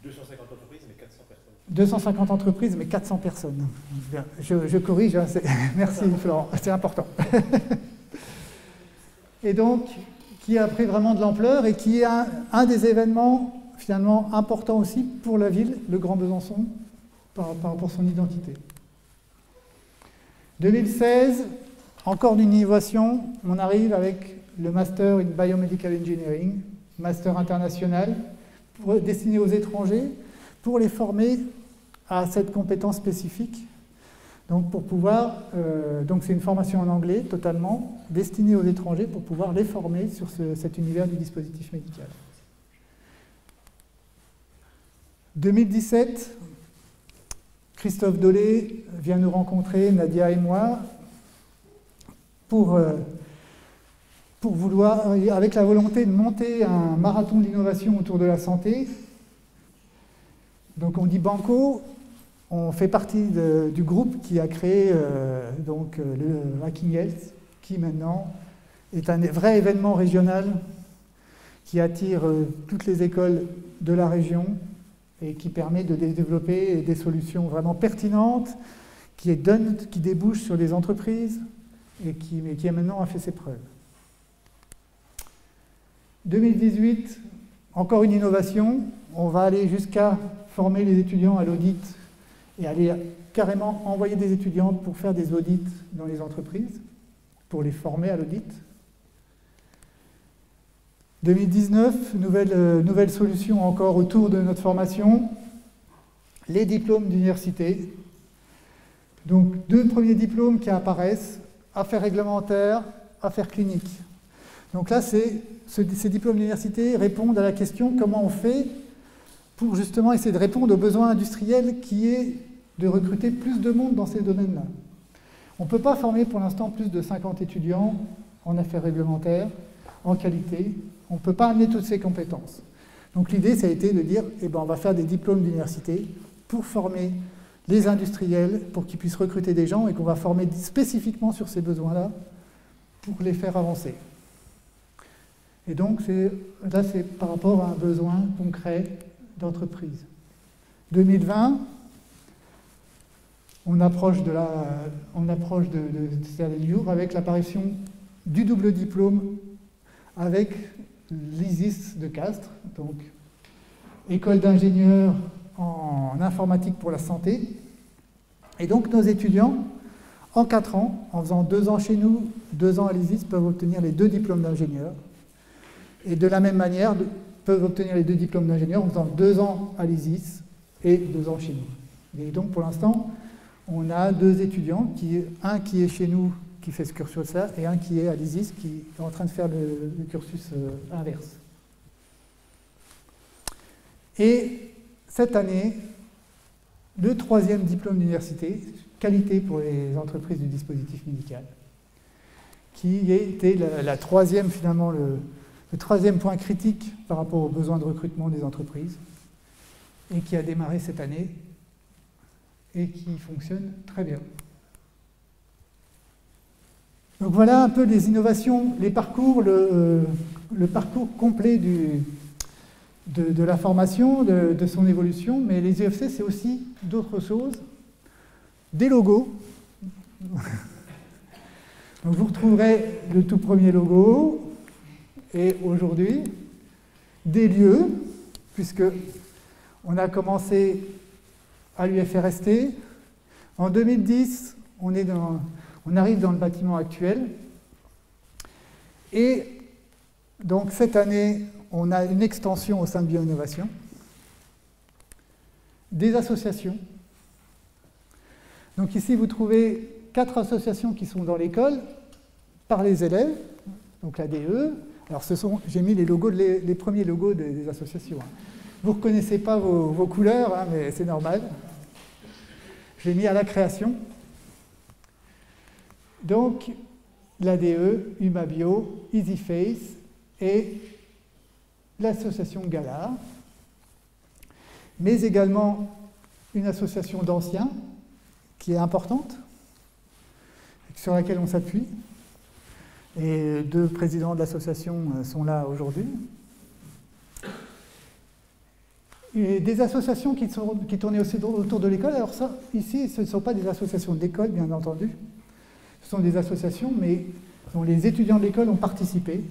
250 entreprises, mais 400 personnes. 250 entreprises, mais 400 personnes. Bien, je corrige, merci Florent, c'est important. Et donc, qui a pris vraiment de l'ampleur et qui est un des événements finalement importants aussi pour la ville, le Grand Besançon, pour son identité. 2016, encore d'une innovation, on arrive avec le Master in Biomedical Engineering, Master international, destiné aux étrangers, pour les former à cette compétence spécifique. Donc, donc c'est une formation en anglais totalement, destinée aux étrangers pour pouvoir les former sur cet univers du dispositif médical. 2017, Christophe Dolé vient nous rencontrer, Nadia et moi, pour vouloir, avec la volonté de monter un marathon de l'innovation autour de la santé. Donc on dit Banco, on fait partie du groupe qui a créé le Hacking Health, qui maintenant est un vrai événement régional qui attire toutes les écoles de la région et qui permet de développer des solutions vraiment pertinentes, qui débouchent sur des entreprises et qui maintenant a fait ses preuves. 2018, encore une innovation, on va aller jusqu'à former les étudiants à l'audit et aller carrément envoyer des étudiants pour faire des audits dans les entreprises, pour les former à l'audit. 2019, nouvelle solution encore autour de notre formation, les diplômes d'université. Donc, 2 premiers diplômes qui apparaissent, affaires réglementaires, affaires cliniques. Donc là, ces diplômes d'université répondent à la question comment on fait pour justement essayer de répondre aux besoins industriels qui est de recruter plus de monde dans ces domaines-là. On ne peut pas former pour l'instant plus de 50 étudiants en affaires réglementaires, en qualité. On ne peut pas amener toutes ces compétences. Donc l'idée, ça a été de dire, eh ben, on va faire des diplômes d'université pour former les industriels, pour qu'ils puissent recruter des gens et qu'on va former spécifiquement sur ces besoins-là pour les faire avancer. Et donc là, c'est par rapport à un besoin concret d'entreprise. 2020, on approche de Sterling avec l'apparition du double diplôme avec l'ISIS de Castres, donc école d'ingénieurs en informatique pour la santé. Et donc nos étudiants, en 4 ans, en faisant 2 ans chez nous, 2 ans à l'ISIS, peuvent obtenir les 2 diplômes d'ingénieur. Et de la même manière, peuvent obtenir les 2 diplômes d'ingénieur en faisant 2 ans à l'ISIS et 2 ans chez nous. Et donc pour l'instant, on a 2 étudiants, un qui est chez nous, qui fait ce cursus-là, et un qui est à l'ISIS, qui est en train de faire le cursus inverse. Et cette année, le 3e diplôme d'université, qualité pour les entreprises du dispositif médical, qui était la 3e, finalement, le 3e point critique par rapport aux besoins de recrutement des entreprises, et qui a démarré cette année, et qui fonctionne très bien. Donc voilà un peu les innovations, les parcours, le parcours complet de la formation, de son évolution, mais les UFC, c'est aussi d'autres choses, des logos. Donc vous retrouverez le tout premier logo, et aujourd'hui, des lieux, puisque on a commencé à l'UFRST. En 2010, on arrive dans le bâtiment actuel. Et donc cette année, on a une extension au sein de Bioinnovation, des associations. Donc ici, vous trouvez 4 associations qui sont dans l'école par les élèves, donc la DE. Alors j'ai mis les logos, les premiers logos des associations. Vous ne reconnaissez pas vos couleurs, hein, mais c'est normal. J'ai mis à la création. Donc, l'ADE, Humabio, EasyFace et l'association Gala, mais également une association d'anciens qui est importante, sur laquelle on s'appuie. Et 2 présidents de l'association sont là aujourd'hui. Et des associations qui tournaient aussi autour de l'école. Alors ça, ici, ce ne sont pas des associations d'école, bien entendu. Ce sont des associations, mais dont les étudiants de l'école ont participé.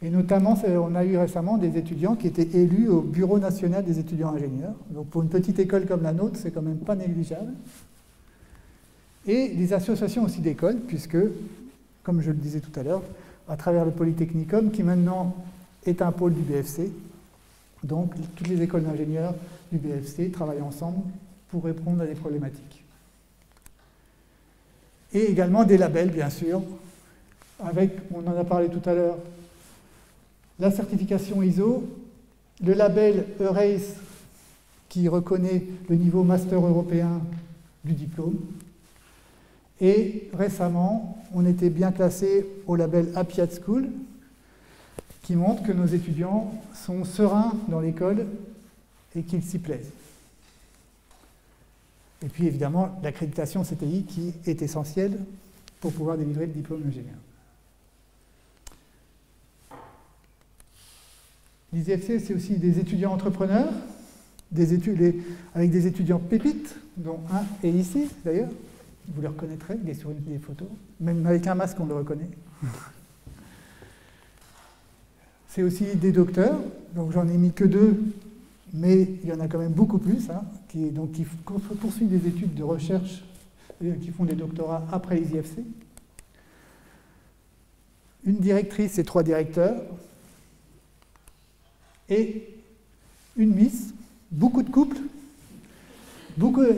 Et notamment, on a eu récemment des étudiants qui étaient élus au Bureau national des étudiants ingénieurs. Donc pour une petite école comme la nôtre, c'est quand même pas négligeable. Et des associations aussi d'écoles, puisque, comme je le disais tout à l'heure, à travers le Polytechnicum, qui maintenant est un pôle du BFC, donc toutes les écoles d'ingénieurs du BFC travaillent ensemble pour répondre à des problématiques. Et également des labels, bien sûr, avec, on en a parlé tout à l'heure, la certification ISO, le label EURACE qui reconnaît le niveau master européen du diplôme. Et récemment, on était bien classé au label Happy at School, qui montre que nos étudiants sont sereins dans l'école et qu'ils s'y plaisent. Et puis évidemment, l'accréditation CTI qui est essentielle pour pouvoir délivrer le diplôme d'ingénieur. L'ISFC, c'est aussi des étudiants entrepreneurs, avec des étudiants pépites, dont un est ici d'ailleurs. Vous le reconnaîtrez, il est sur une des photos. Même avec un masque, on le reconnaît. C'est aussi des docteurs, donc j'en ai mis que 2, mais il y en a quand même beaucoup plus, hein, qui poursuivent des études de recherche, qui font des doctorats après les IFC. Une directrice et 3 directeurs, et une miss, beaucoup de couples,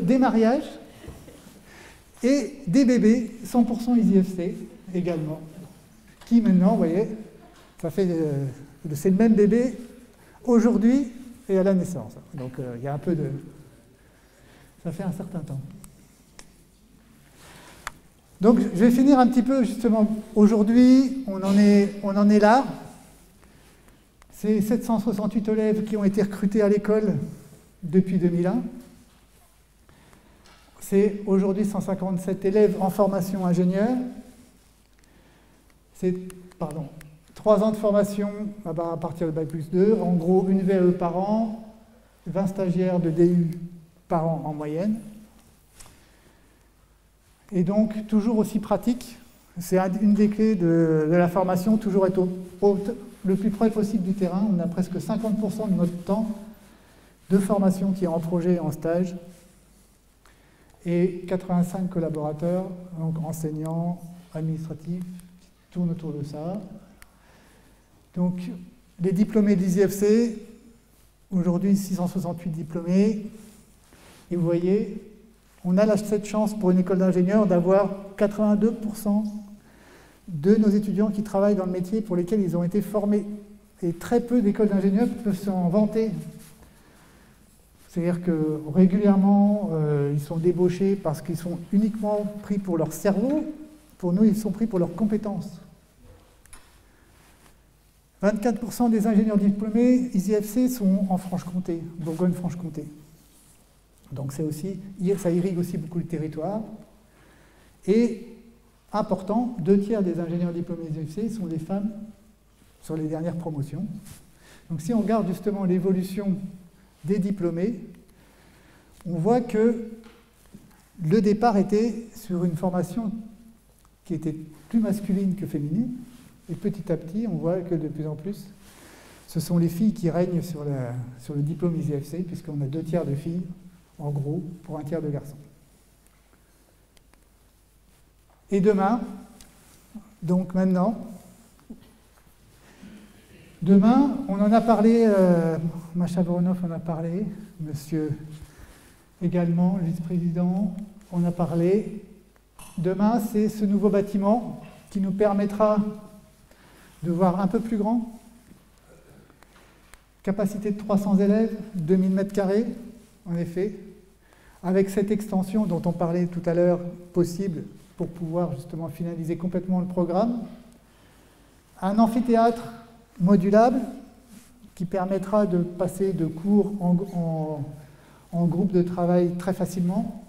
des mariages et des bébés 100% EasyFC également, qui maintenant, vous voyez, c'est le même bébé aujourd'hui et à la naissance. Donc il y a un peu de... Ça fait un certain temps. Donc je vais finir un petit peu justement. Aujourd'hui, on en est là. C'est 768 élèves qui ont été recrutés à l'école depuis 2001. C'est aujourd'hui 157 élèves en formation ingénieur. C'est, 3 ans de formation à partir de Bac+2. En gros, une VAE par an, 20 stagiaires de DU par an en moyenne. Et donc, toujours aussi pratique. C'est une des clés de la formation, toujours être le plus près possible du terrain. On a presque 50% de notre temps de formation qui est en projet et en stage. Et 85 collaborateurs, donc enseignants, administratifs, qui tournent autour de ça. Donc, les diplômés de l'EasyFC, aujourd'hui 668 diplômés. Et vous voyez, on a cette chance pour une école d'ingénieurs d'avoir 82% de nos étudiants qui travaillent dans le métier pour lesquels ils ont été formés. Et très peu d'écoles d'ingénieurs peuvent s'en vanter. C'est-à-dire que régulièrement, ils sont débauchés parce qu'ils sont uniquement pris pour leur cerveau. Pour nous, ils sont pris pour leurs compétences. 24% des ingénieurs diplômés EasyFC sont en Franche-Comté, Bourgogne-Franche-Comté. Donc ça irrigue aussi beaucoup le territoire. Et important, 2/3 des ingénieurs diplômés EasyFC sont des femmes sur les dernières promotions. Donc si on regarde justement l'évolution des diplômés, on voit que le départ était sur une formation qui était plus masculine que féminine, et petit à petit, on voit que de plus en plus, ce sont les filles qui règnent sur le diplôme EasyFC, puisqu'on a 2/3 de filles, en gros, pour 1/3 de garçons. Et demain, donc maintenant, demain, on en a parlé, Masha Voronov en a parlé, monsieur également, le vice-président, on a parlé. Demain, c'est ce nouveau bâtiment qui nous permettra de voir un peu plus grand. Capacité de 300 élèves, 2000 m², en effet, avec cette extension dont on parlait tout à l'heure, possible pour pouvoir justement finaliser complètement le programme. Un amphithéâtre modulable qui permettra de passer de cours en groupe de travail très facilement.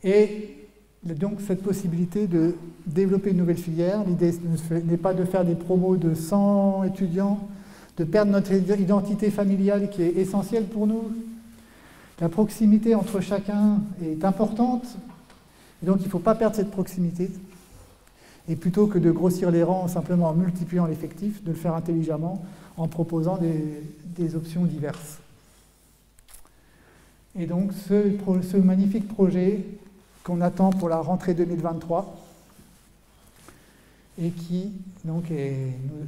Et donc cette possibilité de développer une nouvelle filière. L'idée n'est pas de faire des promos de 100 étudiants, de perdre notre identité familiale qui est essentielle pour nous. La proximité entre chacun est importante, et donc il ne faut pas perdre cette proximité. Et plutôt que de grossir les rangs simplement en multipliant l'effectif, de le faire intelligemment en proposant des options diverses. Et donc ce magnifique projet qu'on attend pour la rentrée 2023 et qui donc est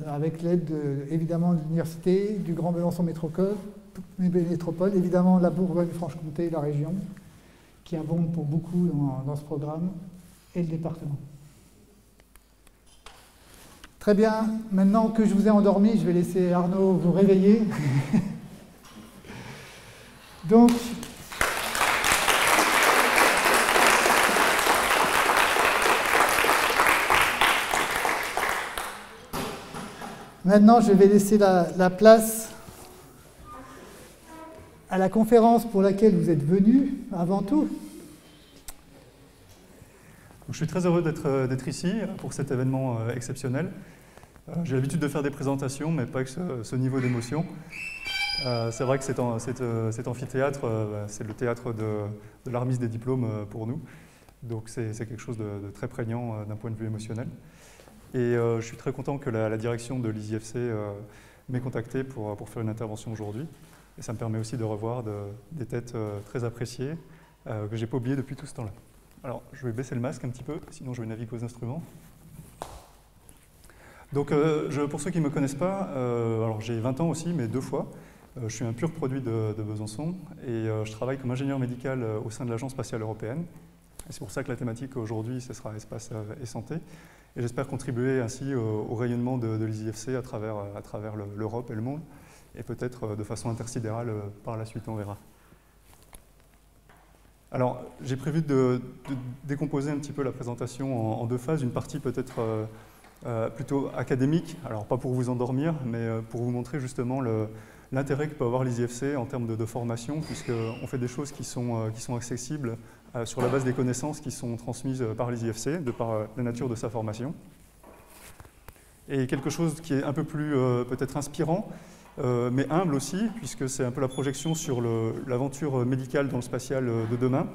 avec l'aide évidemment de l'université, du Grand Besançon Métropole, évidemment la Bourgogne-Franche-Comté, la région, qui abonde pour beaucoup dans ce programme, et le département. Très bien, maintenant que je vous ai endormi, je vais laisser Arnaud vous réveiller. Donc, maintenant je vais laisser la place à la conférence pour laquelle vous êtes venus avant tout. Je suis très heureux d'être ici pour cet événement exceptionnel. J'ai l'habitude de faire des présentations, mais pas avec ce niveau d'émotion. C'est vrai que cet amphithéâtre, c'est le théâtre de la remise des diplômes pour nous. Donc c'est quelque chose de très prégnant d'un point de vue émotionnel. Et je suis très content que la direction de l'EasyFC m'ait contacté pour faire une intervention aujourd'hui. Et ça me permet aussi de revoir des têtes très appréciées que je n'ai pas oubliées depuis tout ce temps-là. Alors, je vais baisser le masque un petit peu, sinon je vais naviguer aux instruments. Donc, pour ceux qui ne me connaissent pas, alors j'ai 20 ans aussi, mais 2 fois. Je suis un pur produit de Besançon et je travaille comme ingénieur médical au sein de l'Agence spatiale européenne. C'est pour ça que la thématique aujourd'hui, ce sera espace et santé. Et j'espère contribuer ainsi au rayonnement de l'ISIFC à travers l'Europe et le monde, et peut-être de façon intersidérale par la suite, on verra. Alors, j'ai prévu de décomposer un petit peu la présentation en 2 phases. Une partie peut-être plutôt académique, alors pas pour vous endormir, mais pour vous montrer justement l'intérêt que peut avoir l'ISIFC en termes de formation, puisqu'on fait des choses qui sont accessibles sur la base des connaissances qui sont transmises par l'ISIFC, de par la nature de sa formation. Et quelque chose qui est un peu plus peut-être inspirant, mais humble aussi, puisque c'est un peu la projection sur l'aventure médicale dans le spatial de demain,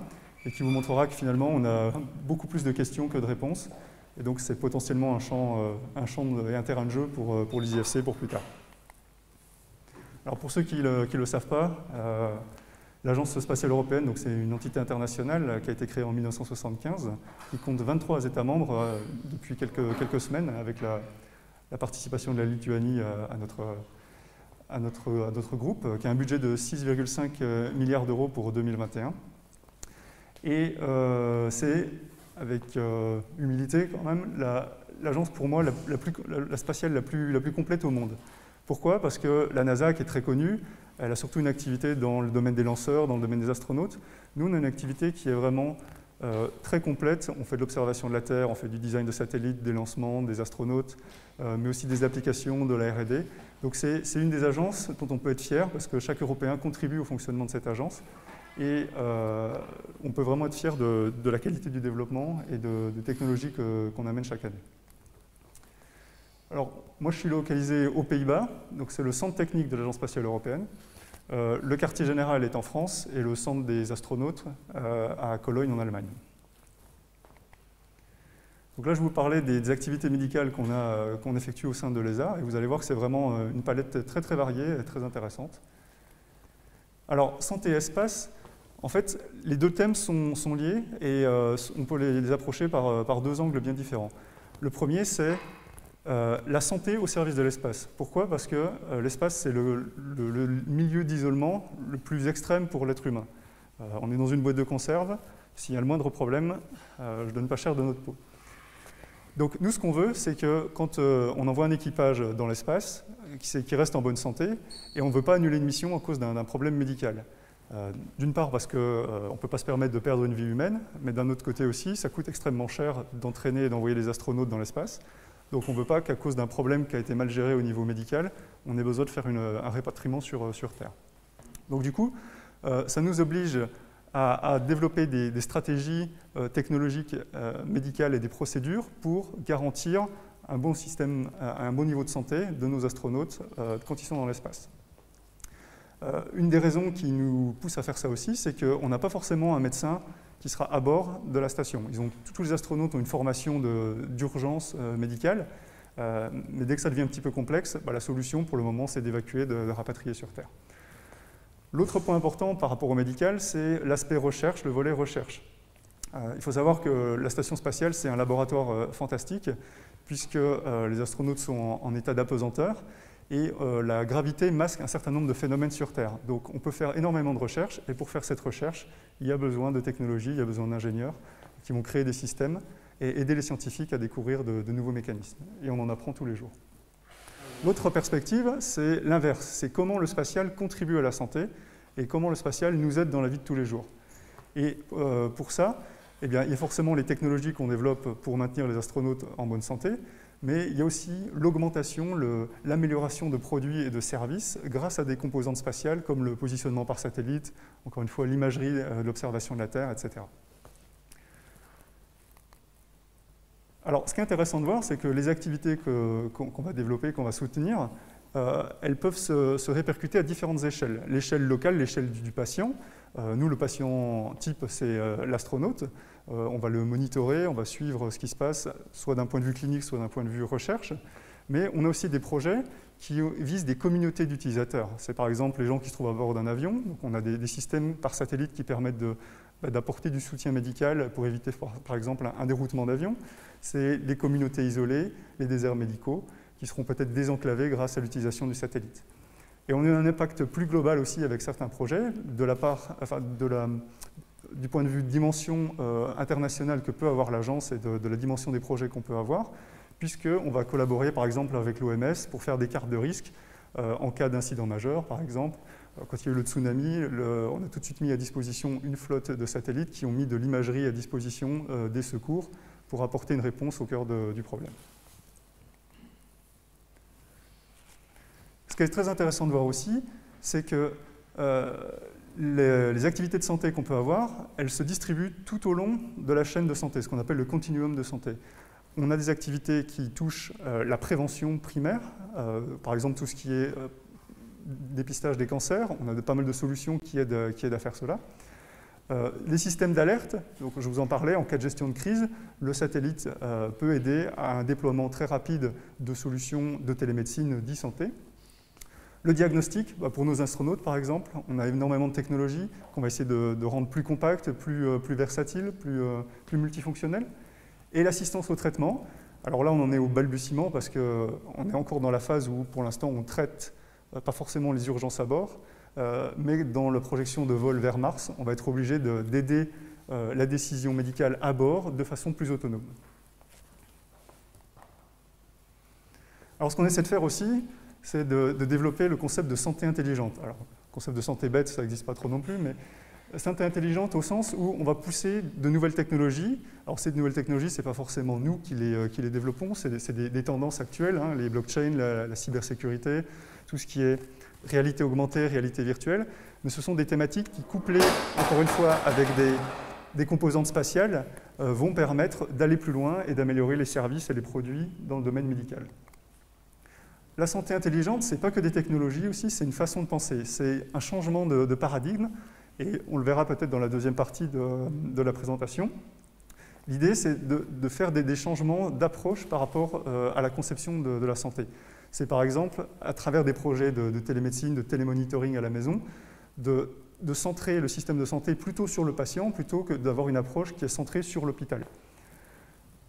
et qui vous montrera que finalement on a beaucoup plus de questions que de réponses, et donc c'est potentiellement un champ et un terrain de jeu pour l'ISIFC pour plus tard. Alors pour ceux qui ne le savent pas, l'Agence spatiale européenne, c'est une entité internationale qui a été créée en 1975, qui compte 23 États membres depuis quelques semaines, avec la participation de la Lituanie à notre groupe, qui a un budget de 6,5 milliards d'euros pour 2021. Et c'est, avec humilité quand même, l'agence pour moi la spatiale la plus complète au monde. Pourquoi? Parce que la NASA, qui est très connue, elle a surtout une activité dans le domaine des lanceurs, dans le domaine des astronautes. Nous, on a une activité qui est vraiment très complète. On fait de l'observation de la Terre, on fait du design de satellites, des lancements, des astronautes, mais aussi des applications de la R&D. Donc c'est une des agences dont on peut être fier, parce que chaque Européen contribue au fonctionnement de cette agence. Et on peut vraiment être fier de la qualité du développement et des technologies qu'on amène chaque année. Alors, moi, je suis localisé aux Pays-Bas, donc c'est le centre technique de l'Agence spatiale européenne. Le quartier général est en France et le centre des astronautes à Cologne, en Allemagne. Donc là, je vais vous parler des activités médicales qu'on effectue au sein de l'ESA, et vous allez voir que c'est vraiment une palette très très variée et très intéressante. Alors, santé et espace, en fait, les 2 thèmes sont liés et on peut les approcher par 2 angles bien différents. Le premier, c'est la santé au service de l'espace. Pourquoi? Parce que l'espace, c'est le milieu d'isolement le plus extrême pour l'être humain. On est dans une boîte de conserve, s'il y a le moindre problème, je ne donne pas cher de notre peau. Donc nous, ce qu'on veut, c'est que quand on envoie un équipage dans l'espace, qui reste en bonne santé, et on ne veut pas annuler une mission à cause d'un problème médical. D'une part parce qu'on ne peut pas se permettre de perdre une vie humaine, mais d'un autre côté aussi, ça coûte extrêmement cher d'entraîner et d'envoyer les astronautes dans l'espace. Donc on ne veut pas qu'à cause d'un problème qui a été mal géré au niveau médical, on ait besoin de faire un rapatriement sur Terre. Donc du coup, ça nous oblige à développer des stratégies technologiques, médicales et des procédures pour garantir un bon système, un bon niveau de santé de nos astronautes quand ils sont dans l'espace. Une des raisons qui nous pousse à faire ça aussi, c'est qu'on n'a pas forcément un médecin qui sera à bord de la station. Tous les astronautes ont une formation d'urgence médicale, mais dès que ça devient un petit peu complexe, la solution pour le moment, c'est d'évacuer, de rapatrier sur Terre. L'autre point important par rapport au médical, c'est l'aspect recherche, le volet recherche. Il faut savoir que la station spatiale, c'est un laboratoire fantastique, puisque les astronautes sont en état d'apesanteur, et la gravité masque un certain nombre de phénomènes sur Terre. Donc on peut faire énormément de recherche, et pour faire cette recherche, il y a besoin de technologies, il y a besoin d'ingénieurs qui vont créer des systèmes et aider les scientifiques à découvrir de nouveaux mécanismes. Et on en apprend tous les jours. L'autre perspective, c'est l'inverse. C'est comment le spatial contribue à la santé et comment le spatial nous aide dans la vie de tous les jours. Et pour ça, il y a forcément les technologies qu'on développe pour maintenir les astronautes en bonne santé, mais il y a aussi l'augmentation, l'amélioration de produits et de services grâce à des composantes spatiales comme le positionnement par satellite, encore une fois l'imagerie, l'observation de la Terre, etc. Alors, ce qui est intéressant de voir, c'est que les activités qu'on va développer, qu'on va soutenir, elles peuvent se répercuter à différentes échelles. L'échelle locale, l'échelle du patient. Nous, le patient type, c'est l'astronaute. On va le monitorer, on va suivre ce qui se passe, soit d'un point de vue clinique, soit d'un point de vue recherche. Mais on a aussi des projets qui visent des communautés d'utilisateurs. C'est par exemple les gens qui se trouvent à bord d'un avion. Donc on a des systèmes par satellite qui permettent d'apporter du soutien médical pour éviter, par exemple, un déroutement d'avion. C'est les communautés isolées, les déserts médicaux. qui seront peut-être désenclavés grâce à l'utilisation du satellite. Et on a un impact plus global aussi avec certains projets, du point de vue dimension internationale que peut avoir l'agence et de la dimension des projets qu'on peut avoir, puisqu'on va collaborer par exemple avec l'OMS pour faire des cartes de risque en cas d'incident majeur, par exemple. Quand il y a eu le tsunami, on a tout de suite mis à disposition une flotte de satellites qui ont mis de l'imagerie à disposition des secours pour apporter une réponse au cœur du problème. Ce qui est très intéressant de voir aussi, c'est que les activités de santé qu'on peut avoir, elles se distribuent tout au long de la chaîne de santé, ce qu'on appelle le continuum de santé. On a des activités qui touchent la prévention primaire, par exemple tout ce qui est dépistage des cancers, on a pas mal de solutions qui aident à faire cela. Les systèmes d'alerte, donc je vous en parlais, en cas de gestion de crise, le satellite peut aider à un déploiement très rapide de solutions de télémédecine d'e-santé. Le diagnostic, pour nos astronautes par exemple, on a énormément de technologies qu'on va essayer de rendre plus compactes, plus versatiles, plus multifonctionnelles. Et l'assistance au traitement, alors là on en est au balbutiement parce qu'on est encore dans la phase où pour l'instant on traite pas forcément les urgences à bord, mais dans la projection de vol vers Mars, on va être obligé d'aider la décision médicale à bord de façon plus autonome. Alors ce qu'on essaie de faire aussi, c'est de développer le concept de santé intelligente. Alors, le concept de santé bête, ça n'existe pas trop non plus, mais santé intelligente au sens où on va pousser de nouvelles technologies. Alors ces nouvelles technologies, ce n'est pas forcément nous qui les développons, c'est des tendances actuelles, hein, les blockchains, la cybersécurité, tout ce qui est réalité augmentée, réalité virtuelle, mais ce sont des thématiques qui, couplées, encore une fois, avec des composantes spatiales, vont permettre d'aller plus loin et d'améliorer les services et les produits dans le domaine médical. La santé intelligente, ce n'est pas que des technologies aussi, c'est une façon de penser, c'est un changement de paradigme, et on le verra peut-être dans la deuxième partie de la présentation. L'idée, c'est de faire des changements d'approche par rapport à la conception de la santé. C'est par exemple, à travers des projets de télémédecine, de télémonitoring à la maison, de centrer le système de santé plutôt sur le patient, plutôt que d'avoir une approche qui est centrée sur l'hôpital.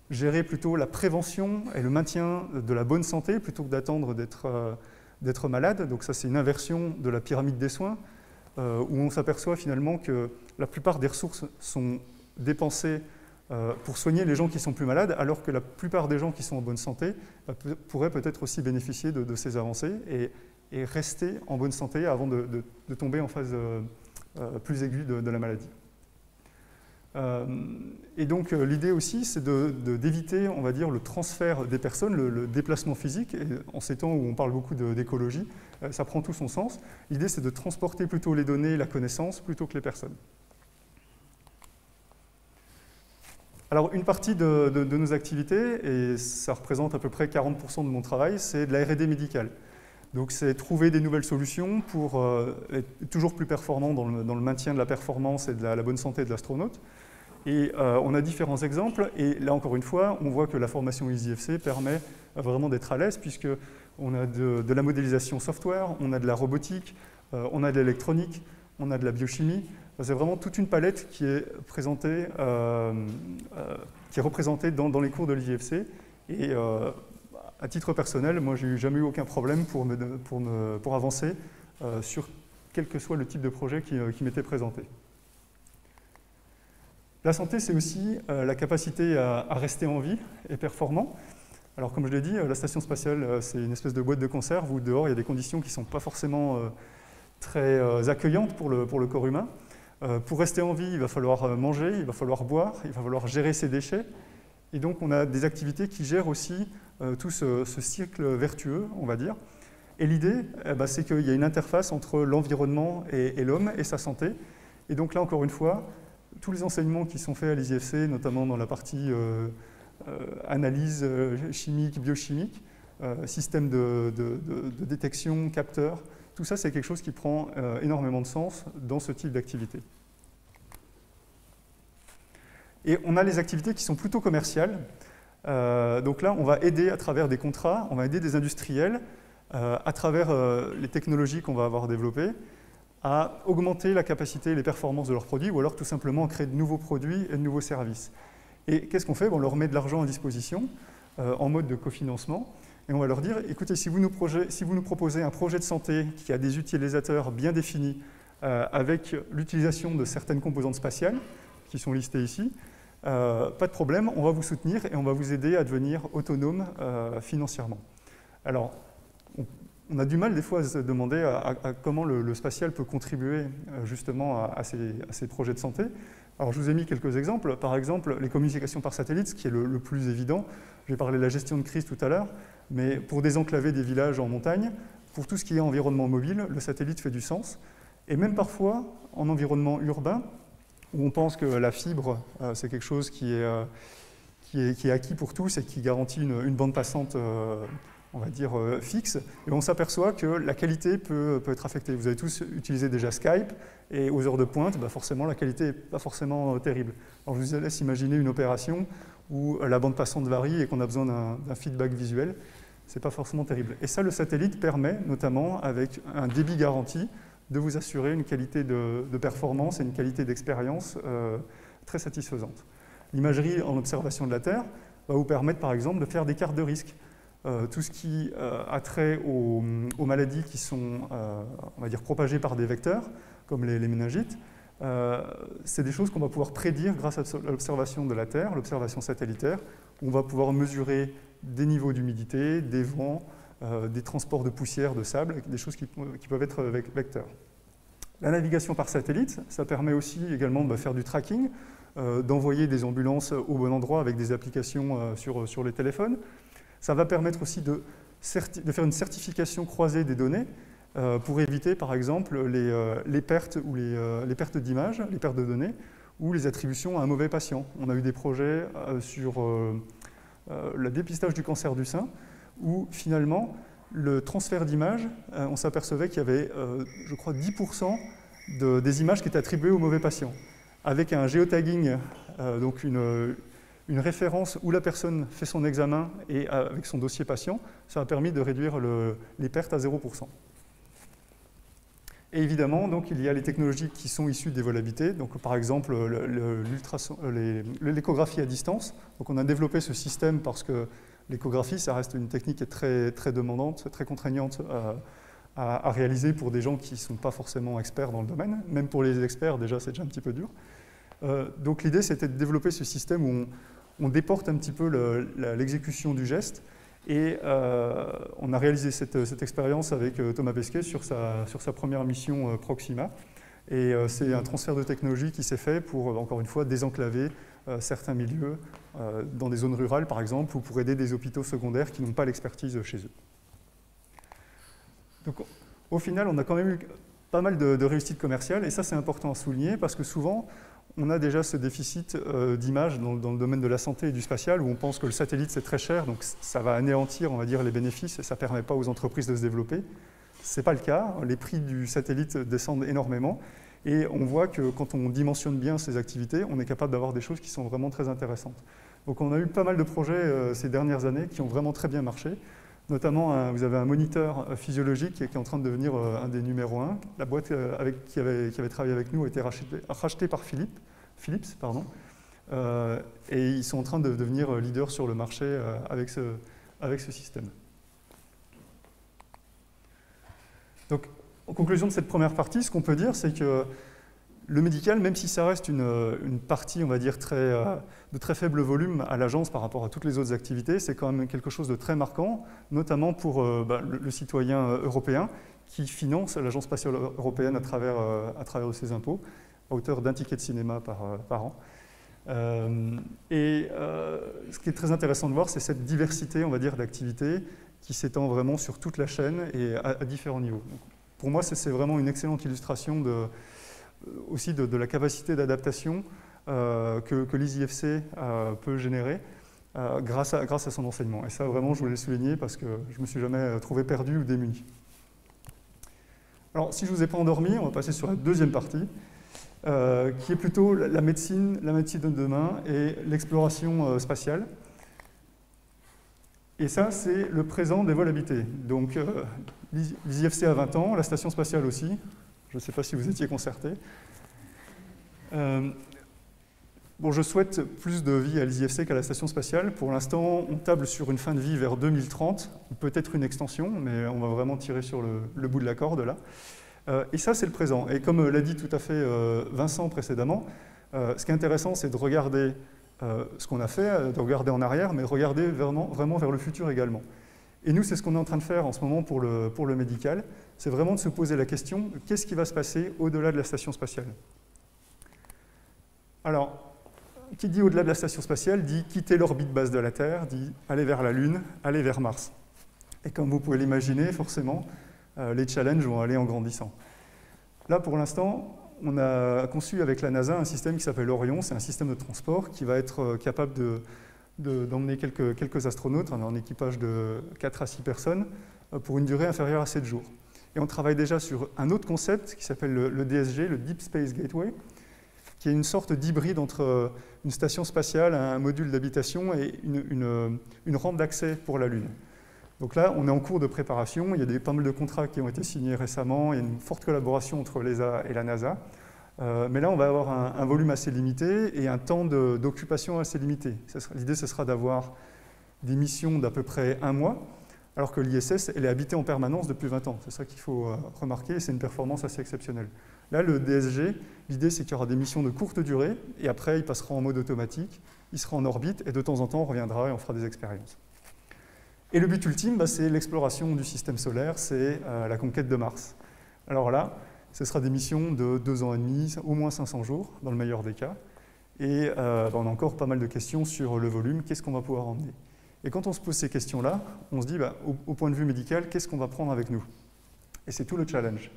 Gérer plutôt la prévention et le maintien de la bonne santé, plutôt que d'attendre d'être malade. Donc ça, c'est une inversion de la pyramide des soins, où on s'aperçoit finalement que la plupart des ressources sont dépensées pour soigner les gens qui sont plus malades, alors que la plupart des gens qui sont en bonne santé pourraient peut-être aussi bénéficier de ces avancées et rester en bonne santé avant de tomber en phase plus aiguë de la maladie. Et donc l'idée aussi, c'est d'éviter, on va dire, le transfert des personnes, le déplacement physique. Et en ces temps où on parle beaucoup d'écologie, ça prend tout son sens. L'idée, c'est de transporter plutôt les données, la connaissance, plutôt que les personnes. Alors, une partie de nos activités, et ça représente à peu près 40% de mon travail, c'est de la R&D médicale. Donc, c'est trouver des nouvelles solutions pour être toujours plus performant dans le maintien de la performance et de la bonne santé de l'astronaute. Et on a différents exemples, et là, encore une fois, on voit que la formation EasyFC permet vraiment d'être à l'aise, puisqu'on a de la modélisation software, on a de la robotique, on a de l'électronique, on a de la biochimie. C'est vraiment toute une palette qui est présentée, représentée dans les cours de l'IFC. Et à titre personnel, moi, je n'ai jamais eu aucun problème pour avancer sur quel que soit le type de projet qui m'était présenté. La santé, c'est aussi la capacité à rester en vie et performant. Alors, comme je l'ai dit, la station spatiale, c'est une espèce de boîte de conserve où dehors, il y a des conditions qui ne sont pas forcément très accueillantes pour le corps humain. Pour rester en vie, il va falloir manger, il va falloir boire, il va falloir gérer ses déchets. Et donc, on a des activités qui gèrent aussi tout ce cycle vertueux, on va dire. Et l'idée, c'est qu'il y a une interface entre l'environnement et l'homme et sa santé. Et donc là, encore une fois, tous les enseignements qui sont faits à l'ISFC, notamment dans la partie analyse chimique, biochimique, système de détection, capteur, tout ça, c'est quelque chose qui prend énormément de sens dans ce type d'activité. Et on a les activités qui sont plutôt commerciales. Donc là, on va aider à travers des contrats, on va aider des industriels, à travers les technologies qu'on va avoir développées, à augmenter la capacité et les performances de leurs produits, ou alors tout simplement créer de nouveaux produits et de nouveaux services. Et qu'est-ce qu'on fait? On leur met de l'argent à disposition en mode de cofinancement. et on va leur dire, écoutez, si vous nous proposez un projet de santé qui a des utilisateurs bien définis, avec l'utilisation de certaines composantes spatiales, qui sont listées ici, pas de problème, on va vous soutenir et on va vous aider à devenir autonome financièrement. Alors, on a du mal des fois à se demander à comment le spatial peut contribuer justement à ces projets de santé. Alors je vous ai mis quelques exemples. Par exemple, les communications par satellite, ce qui est le plus évident. Je vais parler de la gestion de crise tout à l'heure, mais pour désenclaver des villages en montagne, pour tout ce qui est environnement mobile, le satellite fait du sens. Et même parfois, en environnement urbain, où on pense que la fibre, c'est quelque chose qui est acquis pour tous et qui garantit une bande passante on va dire, fixe, et on s'aperçoit que la qualité peut être affectée. Vous avez tous utilisé déjà Skype, et aux heures de pointe, forcément, la qualité n'est pas forcément terrible. Alors, je vous laisse imaginer une opération où la bande passante varie et qu'on a besoin d'un feedback visuel. Ce n'est pas forcément terrible. Et ça, le satellite permet, notamment avec un débit garanti, de vous assurer une qualité de performance et une qualité d'expérience très satisfaisante. L'imagerie en observation de la Terre va vous permettre, par exemple, de faire des cartes de risque. Tout ce qui a trait aux maladies qui sont, on va dire, propagées par des vecteurs, comme les méningites, c'est des choses qu'on va pouvoir prédire grâce à l'observation de la Terre, l'observation satellitaire, où on va pouvoir mesurer des niveaux d'humidité, des vents, des transports de poussière, de sable, des choses qui peuvent être vecteurs. La navigation par satellite, ça permet aussi également de faire du tracking, d'envoyer des ambulances au bon endroit avec des applications sur les téléphones. Ça va permettre aussi de faire une certification croisée des données pour éviter, par exemple, les pertes ou les pertes d'images, les pertes de données, ou les attributions à un mauvais patient. On a eu des projets sur le dépistage du cancer du sein, où finalement, le transfert d'images, on s'apercevait qu'il y avait, je crois, 10% des images qui étaient attribuées au mauvais patient. Avec un géotagging, donc une référence où la personne fait son examen et avec son dossier patient, ça a permis de réduire les pertes à 0%. Et évidemment, donc, il y a les technologies qui sont issues des vols habités, donc par exemple l'échographie à distance. Donc, on a développé ce système parce que l'échographie, ça reste une technique qui est très, très demandante, très contraignante à réaliser pour des gens qui ne sont pas forcément experts dans le domaine. Même pour les experts, déjà, c'est déjà un petit peu dur. Donc l'idée, c'était de développer ce système où on déporte un petit peu l'exécution du geste. Et on a réalisé cette expérience avec Thomas Pesquet sur sa première mission Proxima. Et c'est un transfert de technologie qui s'est fait pour, encore une fois, désenclaver certains milieux dans des zones rurales, par exemple, ou pour aider des hôpitaux secondaires qui n'ont pas l'expertise chez eux. Donc, au final, on a quand même eu pas mal de réussites commerciales, et ça, c'est important à souligner, parce que souvent, on a déjà ce déficit d'images dans le domaine de la santé et du spatial, où on pense que le satellite, c'est très cher, donc ça va anéantir, on va dire, les bénéfices, et ça ne permet pas aux entreprises de se développer. Ce n'est pas le cas, les prix du satellite descendent énormément, et on voit que quand on dimensionne bien ces activités, on est capable d'avoir des choses qui sont vraiment très intéressantes. Donc on a eu pas mal de projets ces dernières années qui ont vraiment très bien marché. Notamment, vous avez un moniteur physiologique qui est en train de devenir un des numéros 1. La boîte qui avait travaillé avec nous a été rachetée par Philips, et ils sont en train de devenir leaders sur le marché avec ce système. Donc, en conclusion de cette première partie, ce qu'on peut dire, c'est que le médical, même si ça reste une partie, on va dire, de très faible volume à l'agence par rapport à toutes les autres activités, c'est quand même quelque chose de très marquant, notamment pour le citoyen européen qui finance l'Agence spatiale européenne à travers ses impôts, à hauteur d'1 ticket de cinéma par an. Ce qui est très intéressant de voir, c'est cette diversité, on va dire, d'activités qui s'étend vraiment sur toute la chaîne et à différents niveaux. Donc, pour moi, c'est vraiment une excellente illustration aussi de la capacité d'adaptation que l'ISIFC peut générer grâce à son enseignement. Et ça, vraiment, je voulais le souligner parce que je ne me suis jamais trouvé perdu ou démuni. Alors, si je ne vous ai pas endormi, on va passer sur la deuxième partie, qui est plutôt la médecine de demain et l'exploration spatiale. Et ça, c'est le présent des vols habités. Donc, l'ISIFC a 20 ans, la station spatiale aussi. Je ne sais pas si vous étiez concertés. Bon, je souhaite plus de vie à l'IFC qu'à la station spatiale. Pour l'instant, on table sur une fin de vie vers 2030, peut-être une extension, mais on va vraiment tirer sur le bout de la corde là. Et ça, c'est le présent. Et comme l'a dit tout à fait Vincent précédemment, ce qui est intéressant, c'est de regarder ce qu'on a fait, de regarder en arrière, mais regarder vraiment vers le futur également. Et nous, c'est ce qu'on est en train de faire en ce moment pour le médical, c'est vraiment de se poser la question, qu'est-ce qui va se passer au-delà de la station spatiale? Alors, qui dit au-delà de la station spatiale dit quitter l'orbite basse de la Terre, dit aller vers la Lune, aller vers Mars. Et comme vous pouvez l'imaginer, forcément, les challenges vont aller en grandissant. Là, pour l'instant, on a conçu avec la NASA un système qui s'appelle Orion, c'est un système de transport qui va être capable d'emmener quelques astronautes, un équipage de 4 à 6 personnes, pour une durée inférieure à 7 jours. Et on travaille déjà sur un autre concept qui s'appelle le DSG, le Deep Space Gateway, qui est une sorte d'hybride entre une station spatiale, un module d'habitation et une rampe d'accès pour la Lune. Donc là, on est en cours de préparation, il y a pas mal de contrats qui ont été signés récemment, il y a une forte collaboration entre l'ESA et la NASA. Mais là, on va avoir un volume assez limité et un temps d'occupation assez limité. L'idée, ce sera d'avoir des missions d'à peu près 1 mois, alors que l'ISS, elle est habitée en permanence depuis 20 ans. C'est ça qu'il faut remarquer, et c'est une performance assez exceptionnelle. Là, le DSG, l'idée, c'est qu'il y aura des missions de courte durée, et après, il passera en mode automatique, il sera en orbite, et de temps en temps, on reviendra et on fera des expériences. Et le but ultime, c'est l'exploration du système solaire, c'est la conquête de Mars. Alors là, ce sera des missions de 2 ans et demi, au moins 500 jours, dans le meilleur des cas. Et on a encore pas mal de questions sur le volume, qu'est-ce qu'on va pouvoir emmener. Et quand on se pose ces questions-là, on se dit, au point de vue médical, qu'est-ce qu'on va prendre avec nous? Et c'est tout le challenge.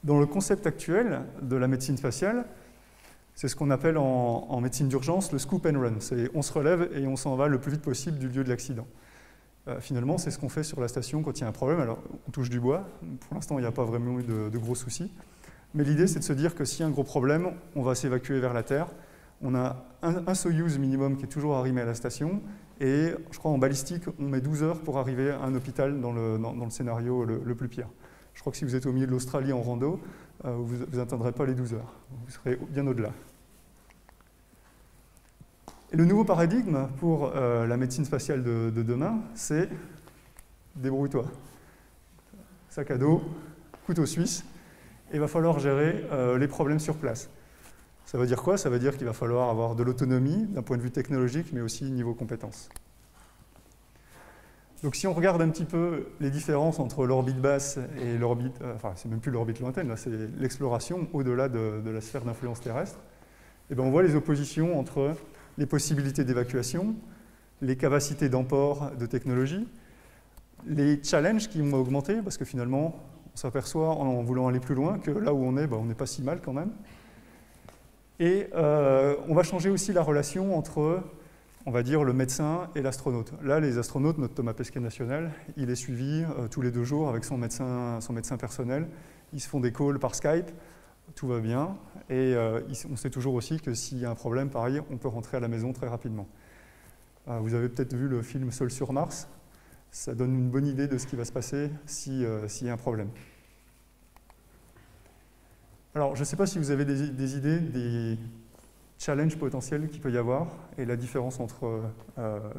Dans le concept actuel de la médecine spatiale, c'est ce qu'on appelle en médecine d'urgence le scoop and run. On se relève et on s'en va le plus vite possible du lieu de l'accident. Finalement, c'est ce qu'on fait sur la station quand il y a un problème. Alors, on touche du bois. Pour l'instant, il n'y a pas vraiment eu de gros soucis. Mais l'idée, c'est de se dire que s'il y a un gros problème, on va s'évacuer vers la Terre. On a un Soyuz minimum qui est toujours arrimé à la station. Et je crois en balistique, on met 12 heures pour arriver à un hôpital dans le scénario le plus pire. Je crois que si vous êtes au milieu de l'Australie en rando, vous n'atteindrez pas les 12 heures. Vous serez bien au-delà. Et le nouveau paradigme pour la médecine spatiale de demain, c'est débrouille-toi. Sac à dos, couteau suisse, et il va falloir gérer les problèmes sur place. Ça veut dire quoi? Ça veut dire qu'il va falloir avoir de l'autonomie d'un point de vue technologique, mais aussi niveau compétences. Donc si on regarde un petit peu les différences entre l'orbite basse et l'orbite, enfin c'est même plus l'orbite lointaine, là c'est l'exploration au-delà de la sphère d'influence terrestre, et bien on voit les oppositions entre les possibilités d'évacuation, les capacités d'emport de technologie, les challenges qui ont augmenté, parce que finalement on s'aperçoit en voulant aller plus loin que là où on n'est pas si mal quand même. Et on va changer aussi la relation entre, on va dire, le médecin et l'astronaute. Là, les astronautes, notre Thomas Pesquet national, il est suivi tous les 2 jours avec son médecin personnel. Ils se font des calls par Skype, tout va bien. Et on sait toujours aussi que s'il y a un problème, pareil, on peut rentrer à la maison très rapidement. Vous avez peut-être vu le film Seul sur Mars. Ça donne une bonne idée de ce qui va se passer s'il y a un problème. Alors, je ne sais pas si vous avez des idées, des challenges potentiels qu'il peut y avoir et la différence entre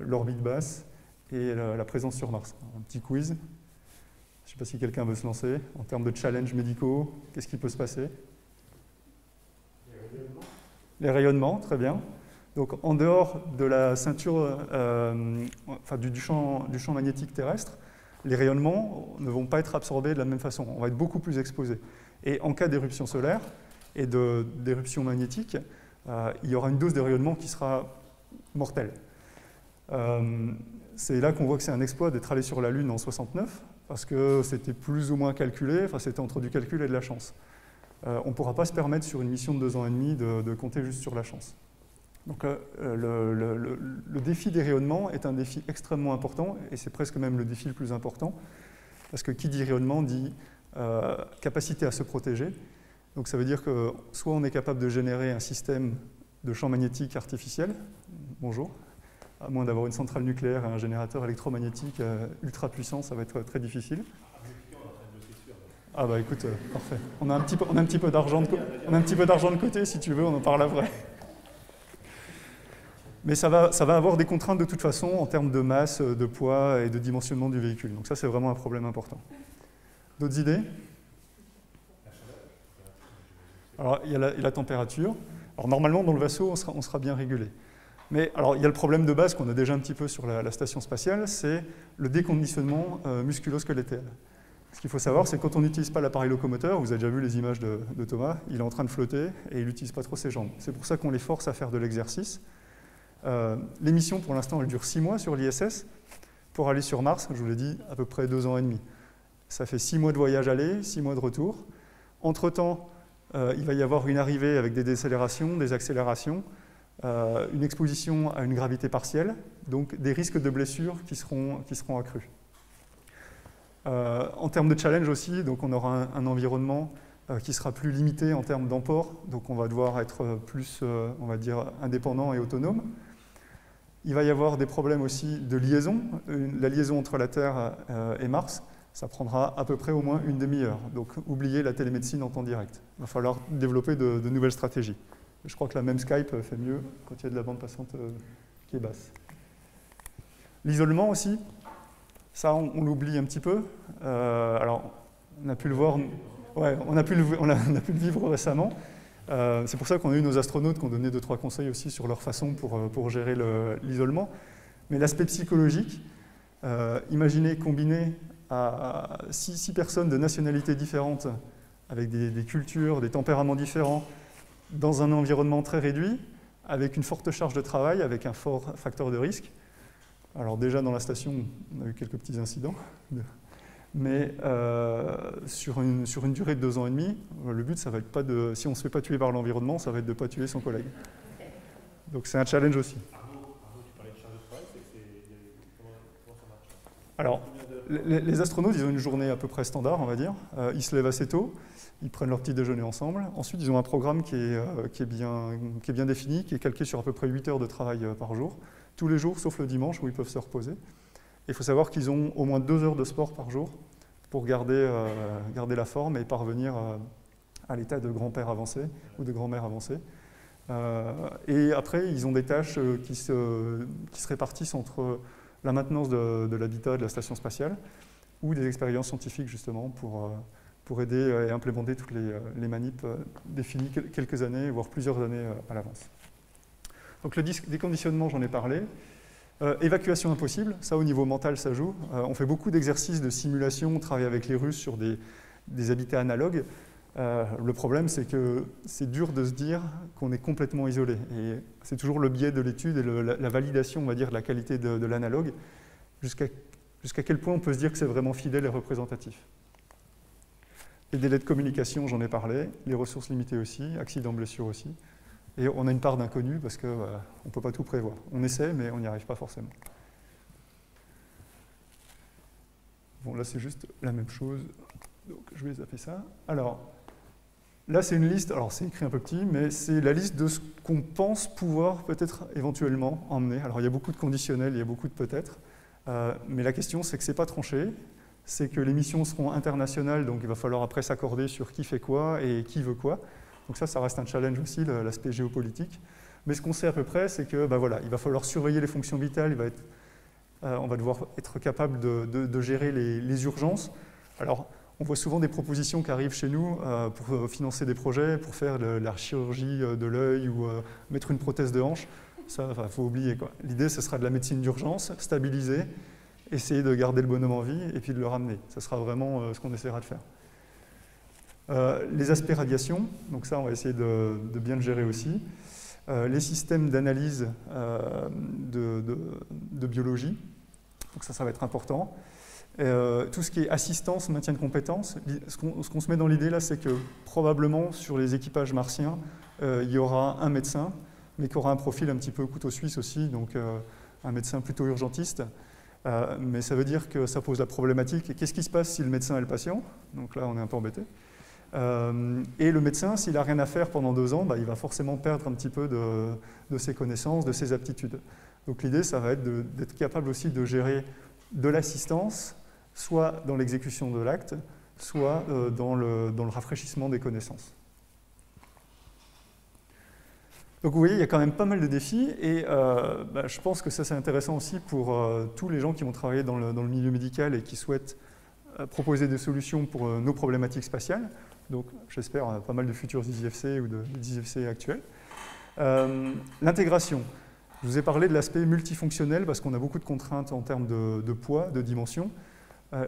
l'orbite basse et la présence sur Mars. Un petit quiz. Je ne sais pas si quelqu'un veut se lancer. En termes de challenges médicaux, qu'est-ce qui peut se passer? Les rayonnements, très bien. Donc, en dehors de la ceinture, du champ magnétique terrestre, les rayonnements ne vont pas être absorbés de la même façon. On va être beaucoup plus exposé. Et en cas d'éruption solaire et d'éruption magnétique, il y aura une dose de rayonnement qui sera mortelle. C'est là qu'on voit que c'est un exploit d'être allé sur la Lune en 69, parce que c'était plus ou moins calculé, enfin c'était entre du calcul et de la chance. On ne pourra pas se permettre sur une mission de 2 ans et demi de compter juste sur la chance. Donc le défi des rayonnements est un défi extrêmement important, et c'est presque même le défi le plus important, parce que qui dit rayonnement dit capacité à se protéger. Donc ça veut dire que soit on est capable de générer un système de champ magnétique artificiel, bonjour, à moins d'avoir une centrale nucléaire et un générateur électromagnétique ultra puissant, ça va être très difficile. Ah bah écoute, parfait. On a un petit peu d'argent de côté, si tu veux, on en parle après. Mais ça va avoir des contraintes de toute façon en termes de masse, de poids et de dimensionnement du véhicule. Donc ça, c'est vraiment un problème important. D'autres idées? Alors, il y a la température. Alors, normalement, dans le vaisseau, on sera bien régulé. Mais alors, il y a le problème de base qu'on a déjà un petit peu sur la station spatiale, c'est le déconditionnement musculo-squelettal. Ce qu'il faut savoir, c'est que quand on n'utilise pas l'appareil locomoteur, vous avez déjà vu les images de Thomas, il est en train de flotter et il n'utilise pas trop ses jambes. C'est pour ça qu'on les force à faire de l'exercice. Les missions, pour l'instant, elles durent 6 mois sur l'ISS. Pour aller sur Mars, je vous l'ai dit, à peu près 2 ans et demi. Ça fait 6 mois de voyage aller, 6 mois de retour. Entre-temps, il va y avoir une arrivée avec des décélérations, des accélérations, une exposition à une gravité partielle, donc des risques de blessures qui seront accrus. En termes de challenge aussi, donc on aura un environnement qui sera plus limité en termes d'emport, donc on va devoir être plus, on va dire, indépendant et autonome. Il va y avoir des problèmes aussi de liaison. La liaison entre la Terre et Mars, ça prendra à peu près au moins une demi-heure. Donc oubliez la télémédecine en temps direct. Il va falloir développer de nouvelles stratégies. Je crois que la même Skype fait mieux quand il y a de la bande passante qui est basse. L'isolement aussi, ça on l'oublie un petit peu. Alors on a pu le voir, ouais, on a pu le vivre récemment. C'est pour ça qu'on a eu nos astronautes qui ont donné 2-3 conseils aussi sur leur façon pour gérer l'isolement. Mais l'aspect psychologique, imaginez combiner à 6 personnes de nationalités différentes, avec des cultures, des tempéraments différents, dans un environnement très réduit, avec une forte charge de travail, avec un fort facteur de risque. Alors déjà dans la station, on a eu quelques petits incidents, mais sur une durée de 2 ans et demi, le but, ça va être pas de, si on ne se fait pas tuer par l'environnement, ça va être de ne pas tuer son collègue. Donc c'est un challenge aussi. Arnaud, tu parlais de charge de travail, comment ça marche? Alors, les astronautes, ils ont une journée à peu près standard, on va dire. Ils se lèvent assez tôt, ils prennent leur petit déjeuner ensemble. Ensuite, ils ont un programme qui est bien défini, qui est calqué sur à peu près 8 heures de travail par jour, tous les jours, sauf le dimanche où ils peuvent se reposer. Il faut savoir qu'ils ont au moins 2 heures de sport par jour pour garder la forme et parvenir à l'état de grand-père avancé ou de grand-mère avancée. Et après, ils ont des tâches qui se répartissent entre la maintenance de l'habitat de la station spatiale ou des expériences scientifiques justement pour aider et implémenter toutes les manips définies quelques années, voire plusieurs années à l'avance. Donc le déconditionnement, j'en ai parlé. Évacuation impossible, ça au niveau mental ça joue. On fait beaucoup d'exercices de simulation, on travaille avec les Russes sur des habitats analogues. Le problème c'est que c'est dur de se dire qu'on est complètement isolé. Et c'est toujours le biais de l'étude et la validation, on va dire, de la qualité de l'analogue. Jusqu'à quel point on peut se dire que c'est vraiment fidèle et représentatif. Les délais de communication, j'en ai parlé. Les ressources limitées aussi, accidents, blessures aussi. Et on a une part d'inconnu parce qu'on ne peut pas tout prévoir. On essaie, mais on n'y arrive pas forcément. Bon, là, c'est juste la même chose. Donc, je vais zapper ça. Alors, là, c'est une liste. Alors, c'est écrit un peu petit, mais c'est la liste de ce qu'on pense pouvoir peut-être éventuellement emmener. Alors, il y a beaucoup de conditionnels, il y a beaucoup de peut-être. Mais la question, c'est que ce n'est pas tranché. C'est que les missions seront internationales, donc il va falloir après s'accorder sur qui fait quoi et qui veut quoi. Donc ça reste un challenge aussi, l'aspect géopolitique. Mais ce qu'on sait à peu près, c'est que voilà, il va falloir surveiller les fonctions vitales, on va devoir être capable de gérer les urgences. Alors, on voit souvent des propositions qui arrivent chez nous pour financer des projets, pour faire de la chirurgie de l'œil ou mettre une prothèse de hanche. Ça, il faut oublier, quoi. L'idée, ce sera de la médecine d'urgence, stabiliser, essayer de garder le bonhomme en vie et puis de le ramener. Ça sera vraiment ce qu'on essaiera de faire. Les aspects radiation, donc ça on va essayer de bien le gérer aussi. Les systèmes d'analyse de biologie, donc ça va être important. Tout ce qui est assistance, maintien de compétences, ce qu'on se met dans l'idée là, c'est que probablement sur les équipages martiens, il y aura un médecin, mais qui aura un profil un petit peu couteau suisse aussi, donc un médecin plutôt urgentiste. Mais ça veut dire que ça pose la problématique, qu'est-ce qui se passe si le médecin est le patient? Donc là on est un peu embêté. Et le médecin, s'il n'a rien à faire pendant 2 ans, il va forcément perdre un petit peu de ses connaissances, de ses aptitudes. Donc l'idée, ça va être d'être capable aussi de gérer de l'assistance, soit dans l'exécution de l'acte, soit dans le rafraîchissement des connaissances. Donc vous voyez, il y a quand même pas mal de défis et je pense que ça c'est intéressant aussi pour tous les gens qui vont travailler dans le milieu médical et qui souhaitent proposer des solutions pour nos problématiques spatiales. Donc j'espère pas mal de futurs IJFC ou des IJFC actuels. L'intégration. Je vous ai parlé de l'aspect multifonctionnel parce qu'on a beaucoup de contraintes en termes de poids, de dimension.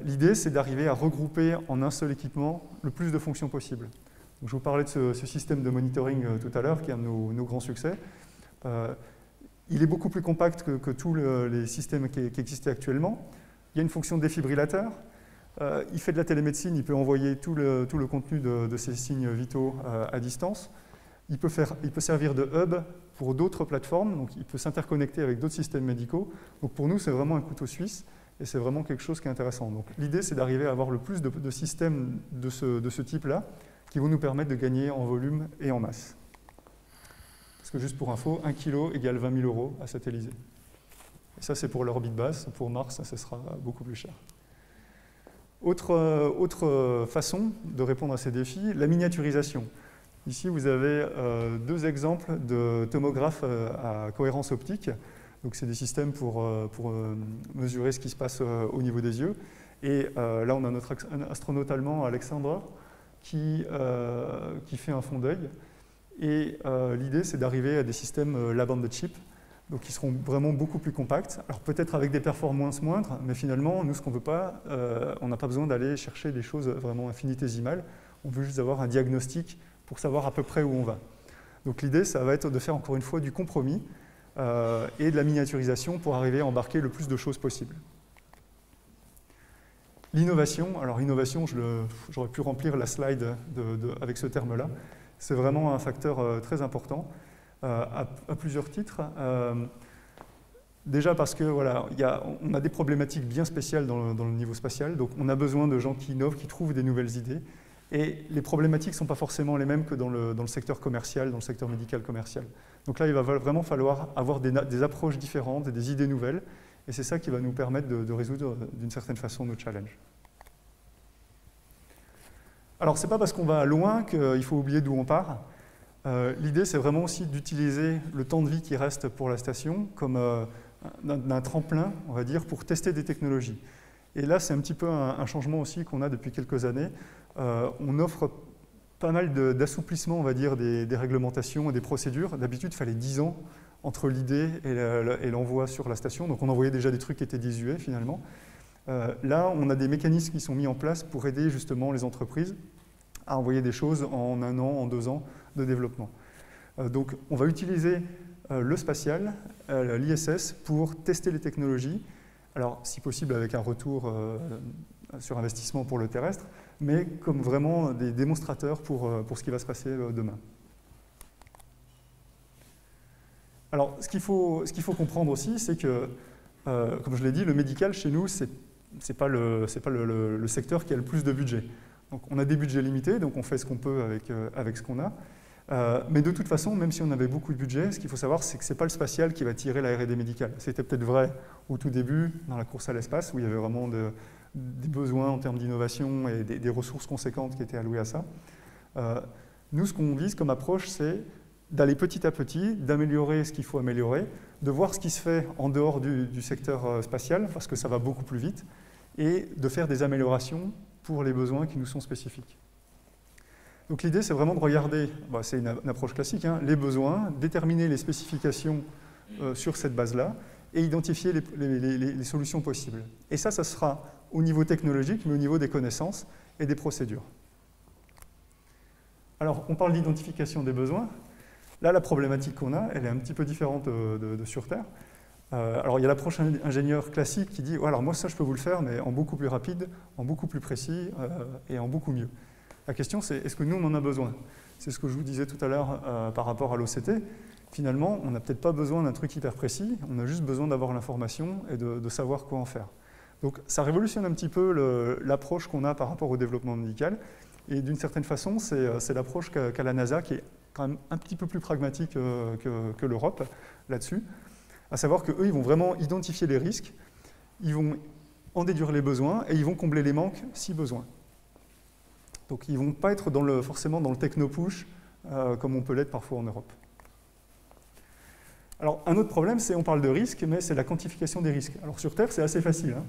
L'idée c'est d'arriver à regrouper en un seul équipement le plus de fonctions possibles. Donc, je vous parlais de ce système de monitoring tout à l'heure, qui est un de nos grands succès. Il est beaucoup plus compact que tous les systèmes qui existaient actuellement. Il y a une fonction de défibrillateur. Il fait de la télémédecine, il peut envoyer tout le contenu de ces signes vitaux à distance. Il peut servir de hub pour d'autres plateformes, donc il peut s'interconnecter avec d'autres systèmes médicaux. Donc pour nous, c'est vraiment un couteau suisse et c'est vraiment quelque chose qui est intéressant. Donc l'idée, c'est d'arriver à avoir le plus de systèmes de ce type-là, qui vont nous permettre de gagner en volume et en masse. Parce que juste pour info, 1 kg égale 20 000 € à satelliser. Et ça, c'est pour l'orbite basse. Pour Mars, ça sera beaucoup plus cher. Autre façon de répondre à ces défis, la miniaturisation. Ici, vous avez deux exemples de tomographes à cohérence optique. Donc, c'est des systèmes pour mesurer ce qui se passe au niveau des yeux. Et là, on a notre astronaute allemand, Alexandre, qui fait un fond d'œil. Et l'idée, c'est d'arriver à des systèmes lab on the chip, donc qui seront vraiment beaucoup plus compacts. Alors peut-être avec des performances moindres, mais finalement, nous, ce qu'on ne veut pas, on n'a pas besoin d'aller chercher des choses vraiment infinitésimales. On veut juste avoir un diagnostic pour savoir à peu près où on va. Donc l'idée, ça va être de faire encore une fois du compromis et de la miniaturisation pour arriver à embarquer le plus de choses possible. L'innovation, alors innovation, j'aurais pu remplir la slide avec ce terme-là. C'est vraiment un facteur très important à plusieurs titres. Déjà parce que voilà, on a des problématiques bien spéciales dans le niveau spatial, donc on a besoin de gens qui innovent, qui trouvent des nouvelles idées. Et les problématiques ne sont pas forcément les mêmes que dans le secteur commercial, dans le secteur médical commercial. Donc là, il va vraiment falloir avoir des approches différentes et des idées nouvelles. Et c'est ça qui va nous permettre de résoudre d'une certaine façon nos challenges. Alors, ce n'est pas parce qu'on va loin qu'il faut oublier d'où on part. L'idée, c'est vraiment aussi d'utiliser le temps de vie qui reste pour la station comme un tremplin, on va dire, pour tester des technologies. Et là, c'est un petit peu un changement aussi qu'on a depuis quelques années. On offre pas mal d'assouplissement, on va dire, des réglementations et des procédures. D'habitude, il fallait 10 ans entre l'idée et l'envoi sur la station. Donc on envoyait déjà des trucs qui étaient désuets finalement. Là, on a des mécanismes qui sont mis en place pour aider justement les entreprises à envoyer des choses en 1 an, en 2 ans de développement. Donc on va utiliser le spatial, l'ISS, pour tester les technologies. Alors si possible avec un retour sur investissement pour le terrestre, mais comme vraiment des démonstrateurs pour ce qui va se passer demain. Alors, ce qu'il faut comprendre aussi, c'est que, comme je l'ai dit, le médical, chez nous, c'est pas le secteur qui a le plus de budget. Donc, on a des budgets limités, donc on fait ce qu'on peut avec ce qu'on a. Mais de toute façon, même si on avait beaucoup de budget, ce qu'il faut savoir, c'est que ce n'est pas le spatial qui va tirer la R&D médicale. C'était peut-être vrai au tout début, dans la course à l'espace, où il y avait vraiment des besoins en termes d'innovation et des ressources conséquentes qui étaient allouées à ça. Nous, ce qu'on vise comme approche, c'est d'aller petit à petit, d'améliorer ce qu'il faut améliorer, de voir ce qui se fait en dehors du secteur spatial, parce que ça va beaucoup plus vite, et de faire des améliorations pour les besoins qui nous sont spécifiques. Donc l'idée, c'est vraiment de regarder, c'est une approche classique, hein, les besoins, déterminer les spécifications sur cette base-là, et identifier les solutions possibles. Et ça sera au niveau technologique, mais au niveau des connaissances et des procédures. Alors, on parle d'identification des besoins. Là, la problématique qu'on a, elle est un petit peu différente de sur Terre. Alors, il y a l'approche ingénieur classique qui dit « alors moi, ça, je peux vous le faire, mais en beaucoup plus rapide, en beaucoup plus précis et en beaucoup mieux ». La question, c'est est-ce que nous, on en a besoin? C'est ce que je vous disais tout à l'heure par rapport à l'OCT. Finalement, on n'a peut-être pas besoin d'un truc hyper précis, on a juste besoin d'avoir l'information et de savoir quoi en faire. Donc, ça révolutionne un petit peu l'approche qu'on a par rapport au développement médical. Et d'une certaine façon, c'est l'approche qu'a la NASA, qui est quand même un petit peu plus pragmatique que l'Europe là-dessus. À savoir qu'eux, ils vont vraiment identifier les risques, ils vont en déduire les besoins et ils vont combler les manques si besoin. Donc ils ne vont pas être forcément dans le techno-push comme on peut l'être parfois en Europe. Alors, un autre problème, c'est on parle de risque, mais c'est la quantification des risques. Alors, sur Terre, c'est assez facile. Hein.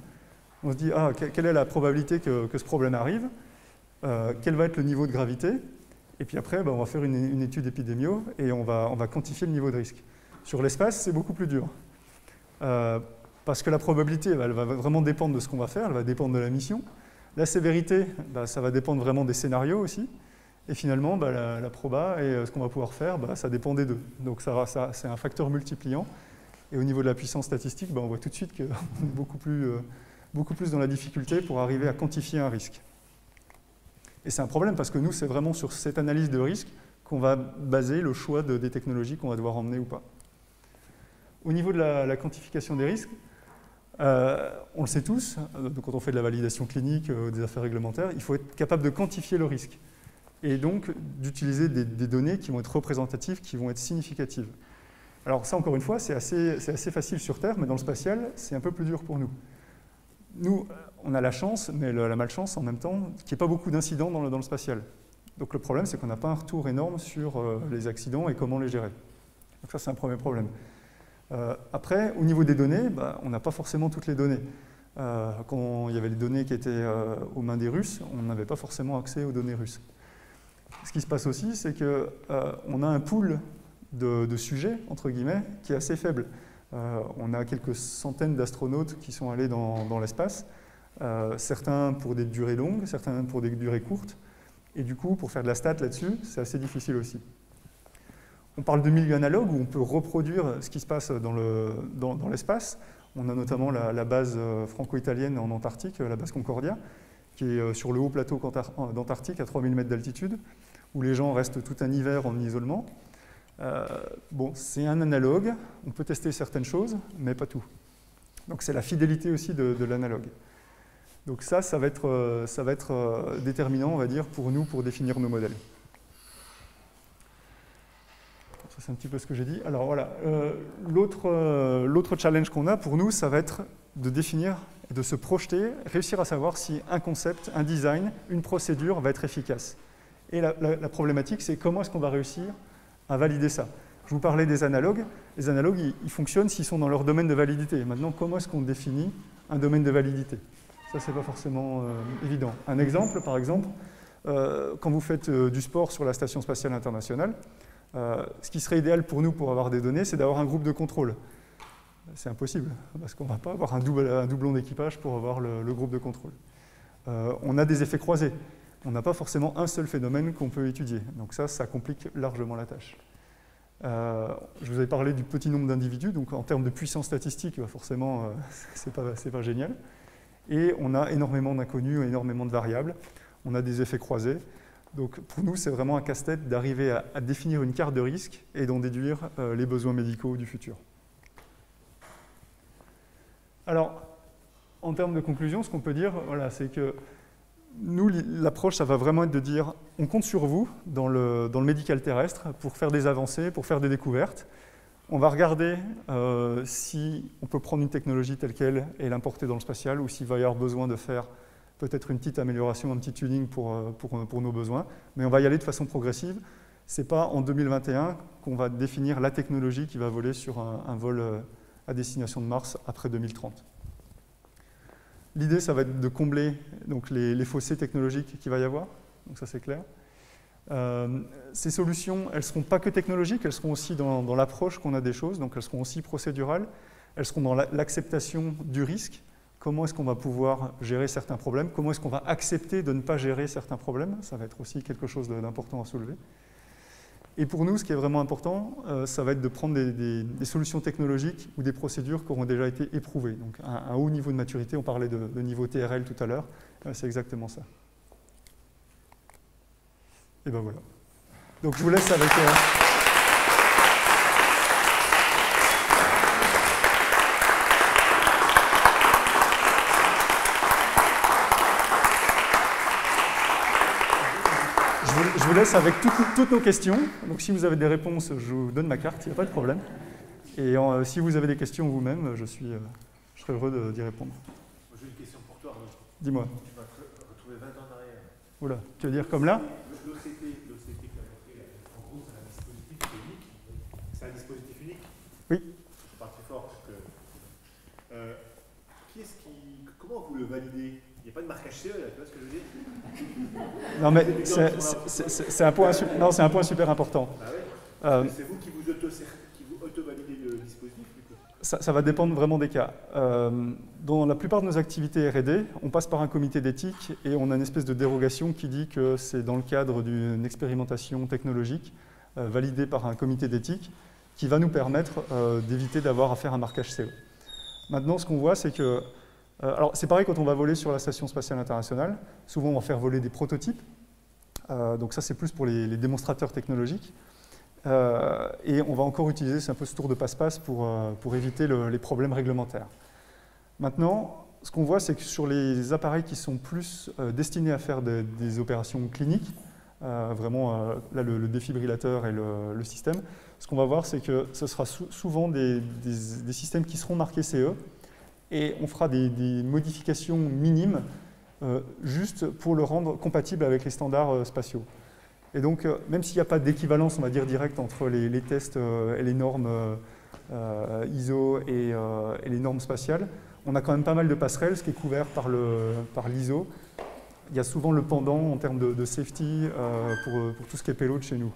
On se dit, ah, quelle est la probabilité que ce problème arrive? Quel va être le niveau de gravité? Et puis après, on va faire une étude épidémio et on va quantifier le niveau de risque. Sur l'espace, c'est beaucoup plus dur. Parce que la probabilité, elle va vraiment dépendre de ce qu'on va faire, elle va dépendre de la mission. La sévérité, ça va dépendre vraiment des scénarios aussi. Et finalement, la proba et ce qu'on va pouvoir faire, ça dépend des deux. Donc c'est un facteur multipliant. Et au niveau de la puissance statistique, on voit tout de suite qu'on est beaucoup plus dans la difficulté pour arriver à quantifier un risque. Et c'est un problème parce que nous, c'est vraiment sur cette analyse de risque qu'on va baser le choix des technologies qu'on va devoir emmener ou pas. Au niveau de la quantification des risques, on le sait tous, quand on fait de la validation clinique, des affaires réglementaires, il faut être capable de quantifier le risque. Et donc d'utiliser des données qui vont être représentatives, qui vont être significatives. Alors ça, encore une fois, c'est assez facile sur Terre, mais dans le spatial, c'est un peu plus dur pour nous. Nous, on a la chance, mais la malchance en même temps, qu'il n'y ait pas beaucoup d'incidents dans le spatial. Donc le problème, c'est qu'on n'a pas un retour énorme sur les accidents et comment les gérer. Donc ça, c'est un premier problème. Après, au niveau des données, on n'a pas forcément toutes les données. Quand il y avait les données qui étaient aux mains des Russes, on n'avait pas forcément accès aux données russes. Ce qui se passe aussi, c'est qu'on a un pool de sujets, entre guillemets, qui est assez faible. On a quelques centaines d'astronautes qui sont allés dans l'espace, certains pour des durées longues, certains pour des durées courtes. Et du coup, pour faire de la stat là-dessus, c'est assez difficile aussi. On parle de milieux analogues où on peut reproduire ce qui se passe dans l'espace. On a notamment la base franco-italienne en Antarctique, la base Concordia, qui est sur le haut plateau d'Antarctique à 3000 mètres d'altitude, où les gens restent tout un hiver en isolement. C'est un analogue, on peut tester certaines choses, mais pas tout. Donc c'est la fidélité aussi de l'analogue. Donc ça va être déterminant, on va dire, pour nous, pour définir nos modèles. Ça, c'est un petit peu ce que j'ai dit. Alors voilà, l'autre challenge qu'on a pour nous, ça va être de définir et de se projeter, réussir à savoir si un concept, un design, une procédure va être efficace. Et la problématique, c'est comment est-ce qu'on va réussir à valider ça. Je vous parlais des analogues. Les analogues, ils fonctionnent s'ils sont dans leur domaine de validité. Maintenant, comment est-ce qu'on définit un domaine de validité? Ça, c'est pas forcément évident. Un exemple, par exemple, quand vous faites du sport sur la Station spatiale internationale, ce qui serait idéal pour nous pour avoir des données, c'est d'avoir un groupe de contrôle. C'est impossible, parce qu'on ne va pas avoir un doublon d'équipage pour avoir le groupe de contrôle. On a des effets croisés. On n'a pas forcément un seul phénomène qu'on peut étudier. Donc ça complique largement la tâche. Je vous avais parlé du petit nombre d'individus, donc en termes de puissance statistique, forcément, c'est pas génial. Et on a énormément d'inconnus, énormément de variables. On a des effets croisés. Donc pour nous, c'est vraiment un casse-tête d'arriver à définir une carte de risque et d'en déduire les besoins médicaux du futur. Alors, en termes de conclusion, ce qu'on peut dire, voilà, c'est que nous, l'approche, ça va vraiment être de dire on compte sur vous dans le médical terrestre pour faire des avancées, pour faire des découvertes. On va regarder si on peut prendre une technologie telle qu'elle et l'importer dans le spatial ou s'il va y avoir besoin de faire peut-être une petite amélioration, un petit tuning pour nos besoins. Mais on va y aller de façon progressive. Ce n'est pas en 2021 qu'on va définir la technologie qui va voler sur un vol à destination de Mars après 2030. L'idée, ça va être de combler donc, les fossés technologiques qu'il va y avoir. Donc ça, c'est clair. Ces solutions, elles ne seront pas que technologiques, elles seront aussi dans l'approche qu'on a des choses, donc elles seront aussi procédurales, elles seront dans l'acceptation du risque. Comment est-ce qu'on va pouvoir gérer certains problèmes? Comment est-ce qu'on va accepter de ne pas gérer certains problèmes? Ça va être aussi quelque chose d'important à soulever. Et pour nous, ce qui est vraiment important, ça va être de prendre des solutions technologiques ou des procédures qui auront déjà été éprouvées. Donc un haut niveau de maturité, on parlait de niveau TRL tout à l'heure, c'est exactement ça. Et ben voilà. Donc je vous laisse avec... Je vous laisse avec toutes nos questions. Donc si vous avez des réponses, je vous donne ma carte, il n'y a pas de problème. Et si vous avez des questions vous-même, je serai heureux d'y répondre. J'ai une question pour toi, Arnaud. Dis-moi. Tu vas te retrouver 20 ans en arrière. Oula, tu veux dire comme là? L'OCT que tu as montré, en gros, c'est un dispositif unique. C'est un dispositif unique. Oui. C'est pas très fort. Comment vous le validez? Il n'y a pas de marquage CE, là, tu vois ce que je veux dire? Non, mais c'est un point super important. Ah ouais. C'est vous qui vous auto-validez le dispositif, du coup? Ça va dépendre vraiment des cas. Dans la plupart de nos activités R&D, on passe par un comité d'éthique et on a une espèce de dérogation qui dit que c'est dans le cadre d'une expérimentation technologique validée par un comité d'éthique qui va nous permettre d'éviter d'avoir à faire un marquage CE. Maintenant, ce qu'on voit, c'est que... alors, c'est pareil quand on va voler sur la Station spatiale internationale. Souvent, on va faire voler des prototypes. Donc ça, c'est plus pour les démonstrateurs technologiques. Et on va encore utiliser, c'est un peu ce tour de passe-passe pour éviter les problèmes réglementaires. Maintenant, ce qu'on voit, c'est que sur les appareils qui sont plus destinés à faire des opérations cliniques, vraiment là, le défibrillateur et le système, ce qu'on va voir, c'est que ce sera souvent des systèmes qui seront marqués CE, et on fera des modifications minimes juste pour le rendre compatible avec les standards spatiaux. Et donc, même s'il n'y a pas d'équivalence, on va dire, directe entre les tests et les normes ISO et les normes spatiales, on a quand même pas mal de passerelles, ce qui est couvert par l'ISO. Il y a souvent le pendant en termes de safety pour tout ce qui est payload chez nous.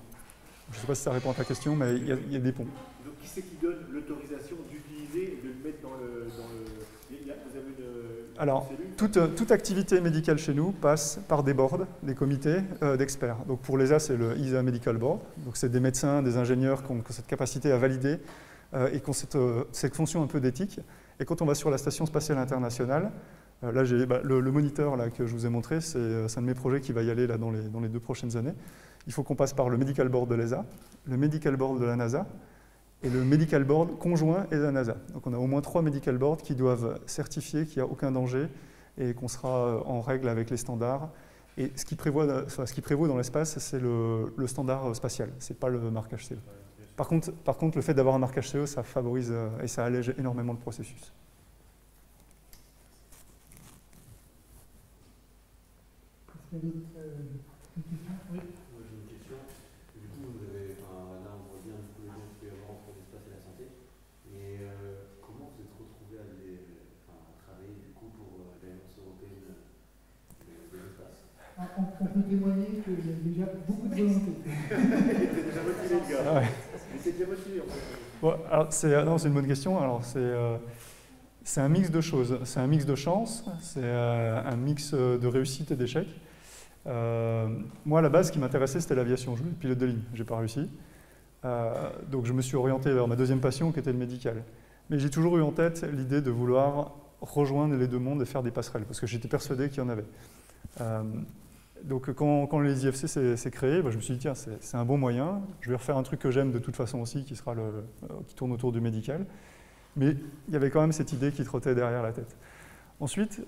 Je ne sais pas si ça répond à ta question, mais il y a des ponts. Donc, qui c'est qui donne l'autorisation d'utiliser et de le mettre dans le... Vous avez une Alors, cellule toute activité médicale chez nous passe par des boards, des comités d'experts. Donc pour l'ESA, c'est le ESA Medical Board. Donc c'est des médecins, des ingénieurs qui ont cette capacité à valider et qui ont cette fonction un peu d'éthique. Et quand on va sur la Station spatiale internationale, là j'ai le moniteur là, que je vous ai montré, c'est un de mes projets qui va y aller là, dans les 2 prochaines années. Il faut qu'on passe par le Medical Board de l'ESA, le Medical Board de la NASA, et le Medical Board conjoint et la NASA. Donc on a au moins 3 Medical Boards qui doivent certifier qu'il n'y a aucun danger et qu'on sera en règle avec les standards. Et ce qui prévaut dans l'espace, c'est le standard spatial, ce n'est pas le marquage CE. Par contre, le fait d'avoir un marquage CE, ça favorise et ça allège énormément le processus. Est-ce qu'il y a d'autres questions? Oui. Moi j'ai une question. Du coup, là on voit bien les liens qu'il peut y avoir entre l'espace et la santé. Mais comment vous êtes retrouvés à travailler du coup pour l'Agence européenne de l'espace? On peut témoigner qu'il y a déjà beaucoup de volonté. Il était déjà motivé, le gars. Ah ouais. Il était déjà motivé, en fait. Bon, alors c'est une bonne question. Alors c'est un mix de choses. C'est un mix de chance, c'est un mix de réussite et d'échec. Moi, à la base, ce qui m'intéressait, c'était l'aviation. Je voulais être pilote de ligne, j'ai pas réussi. Donc je me suis orienté vers ma deuxième passion, qui était le médical. Mais j'ai toujours eu en tête l'idée de vouloir rejoindre les deux mondes et faire des passerelles, parce que j'étais persuadé qu'il y en avait. Donc quand les IFC s'est créé, je me suis dit, tiens, c'est un bon moyen, je vais refaire un truc que j'aime de toute façon aussi, qui tourne autour du médical. Mais il y avait quand même cette idée qui trottait derrière la tête. Ensuite,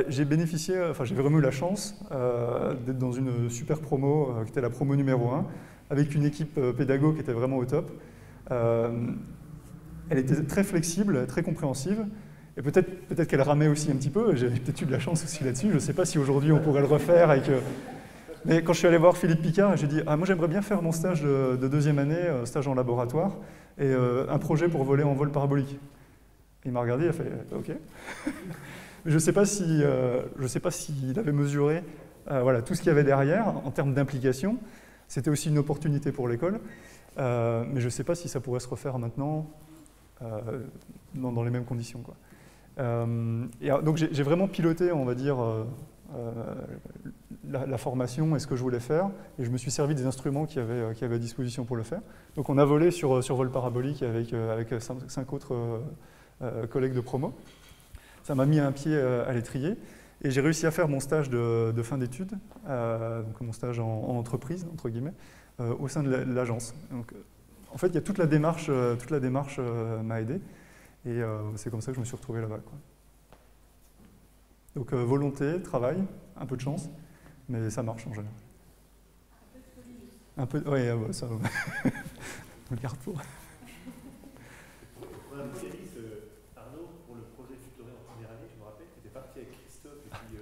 j'ai vraiment eu la chance d'être dans une super promo, qui était la promo numéro 1, avec une équipe pédago qui était vraiment au top. Elle était très flexible, très compréhensive, et peut-être qu'elle ramait aussi un petit peu, j'ai peut-être eu de la chance aussi là-dessus, je ne sais pas si aujourd'hui on pourrait le refaire. Mais quand je suis allé voir Philippe Picard, j'ai dit « Ah, moi j'aimerais bien faire mon stage de deuxième année, stage en laboratoire, et un projet pour voler en vol parabolique. » Il m'a regardé, il a fait « Ok ». Je ne sais pas s'il avait mesuré tout ce qu'il y avait derrière en termes d'implication. C'était aussi une opportunité pour l'école, mais je ne sais pas si ça pourrait se refaire maintenant dans les mêmes conditions, quoi. Donc j'ai vraiment piloté, on va dire, la formation et ce que je voulais faire, et je me suis servi des instruments qu'il y avait à disposition pour le faire. Donc on a volé sur vol parabolique avec 5 autres collègues de promo. Ça m'a mis un pied à l'étrier, et j'ai réussi à faire mon stage de fin d'études, donc mon stage en entreprise, entre guillemets, au sein de l'agence. Donc, en fait, il y a toute la démarche m'a aidé, et c'est comme ça que je me suis retrouvé là-bas, quoi. Donc volonté, travail, un peu de chance, mais ça marche en général. Un peu de folie. Oui, ça, on le garde pour. Arnaud, pour le projet Futuré en première année, je me rappelle que tu étais parti avec Christophe et puis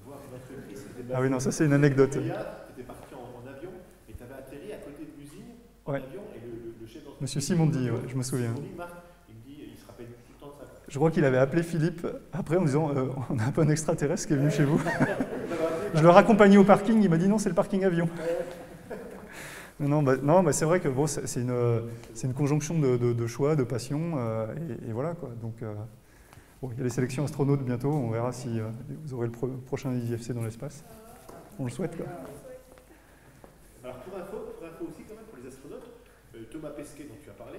voir une entreprise qui était Ah oui, non, ça c'est une anecdote. Tu étais parti en avion et tu avais atterri à côté de l'usine en avion, et le chef d'entreprise Monsieur Simondi, ouais, je me souviens. Simondi, Marc, il me dit, il se rappelle tout le temps de ça. Je crois qu'il avait appelé Philippe après en disant on a un peu un extraterrestre qui est venu chez vous. Je le raccompagnais au parking, il m'a dit non, c'est le parking avion. Non, c'est vrai que bon, c'est une conjonction de choix, de passion, et voilà quoi. Donc, bon, il y a les sélections astronautes bientôt, on verra si vous aurez le prochain IFC dans l'espace. On le souhaite quoi. Alors pour info aussi quand même pour les astronautes, Thomas Pesquet dont tu as parlé,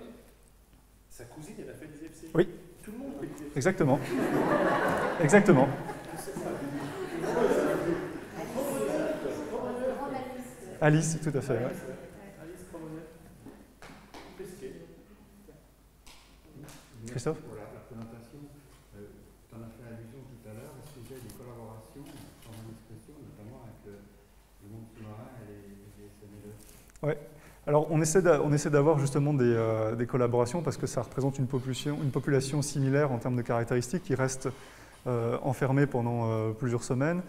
sa cousine elle a fait des IFC. Oui. Tout le monde fait des IFC. Exactement. Exactement. Alice, tout à fait. Ouais. Christophe? Voilà, la présentation, tu en as fait allusion tout à l'heure au sujet des collaborations, en expression, notamment avec le monde sous-marin et les SNLE. Ouais. Alors on essaie d'avoir justement des collaborations parce que ça représente une population similaire en termes de caractéristiques qui reste enfermés pendant plusieurs semaines.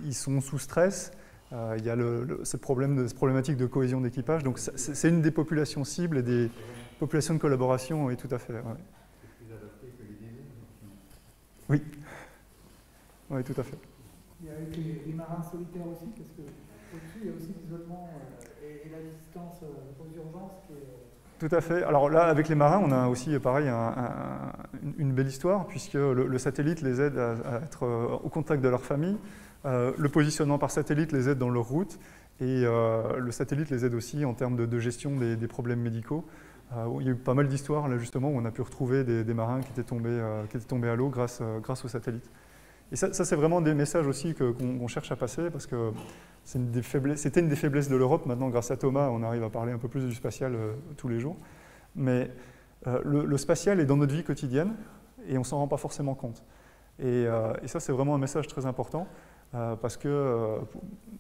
Ils sont sous stress. Il y a cette problématique de cohésion d'équipage. Donc c'est une des populations cibles et des populations de collaboration, oui, tout à fait. Ouais. C'est plus adapté que les délais. Oui. Oui, tout à fait. Il y a eu les marins solitaires aussi, parce que au-dessus, il y a aussi l'isolement et la distance aux urgences qui est... Tout à fait. Alors là, avec les marins, on a aussi, pareil, une belle histoire, puisque le satellite les aide à être au contact de leur famille. Le positionnement par satellite les aide dans leur route, et le satellite les aide aussi en termes de gestion des problèmes médicaux. Il y a eu pas mal d'histoires, là, justement, où on a pu retrouver des marins qui étaient tombés à l'eau grâce au satellite. Et ça c'est vraiment des messages aussi qu'on cherche à passer, parce que c'était une des faiblesses de l'Europe. Maintenant, grâce à Thomas, on arrive à parler un peu plus du spatial tous les jours. Mais le spatial est dans notre vie quotidienne et on ne s'en rend pas forcément compte. Et ça, c'est vraiment un message très important parce que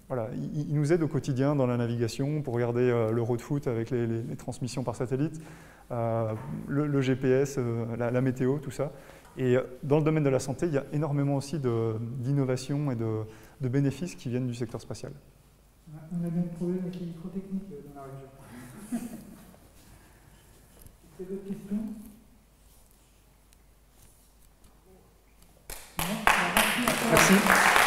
voilà, il nous aide au quotidien dans la navigation pour regarder l'Euro de foot avec les transmissions par satellite, le GPS, la météo, tout ça. Et dans le domaine de la santé, il y a énormément aussi d'innovations et de bénéfices qui viennent du secteur spatial. On a bien trouvé avec les microtechniques dans la région. Vous avez d'autres questions? Non? Merci.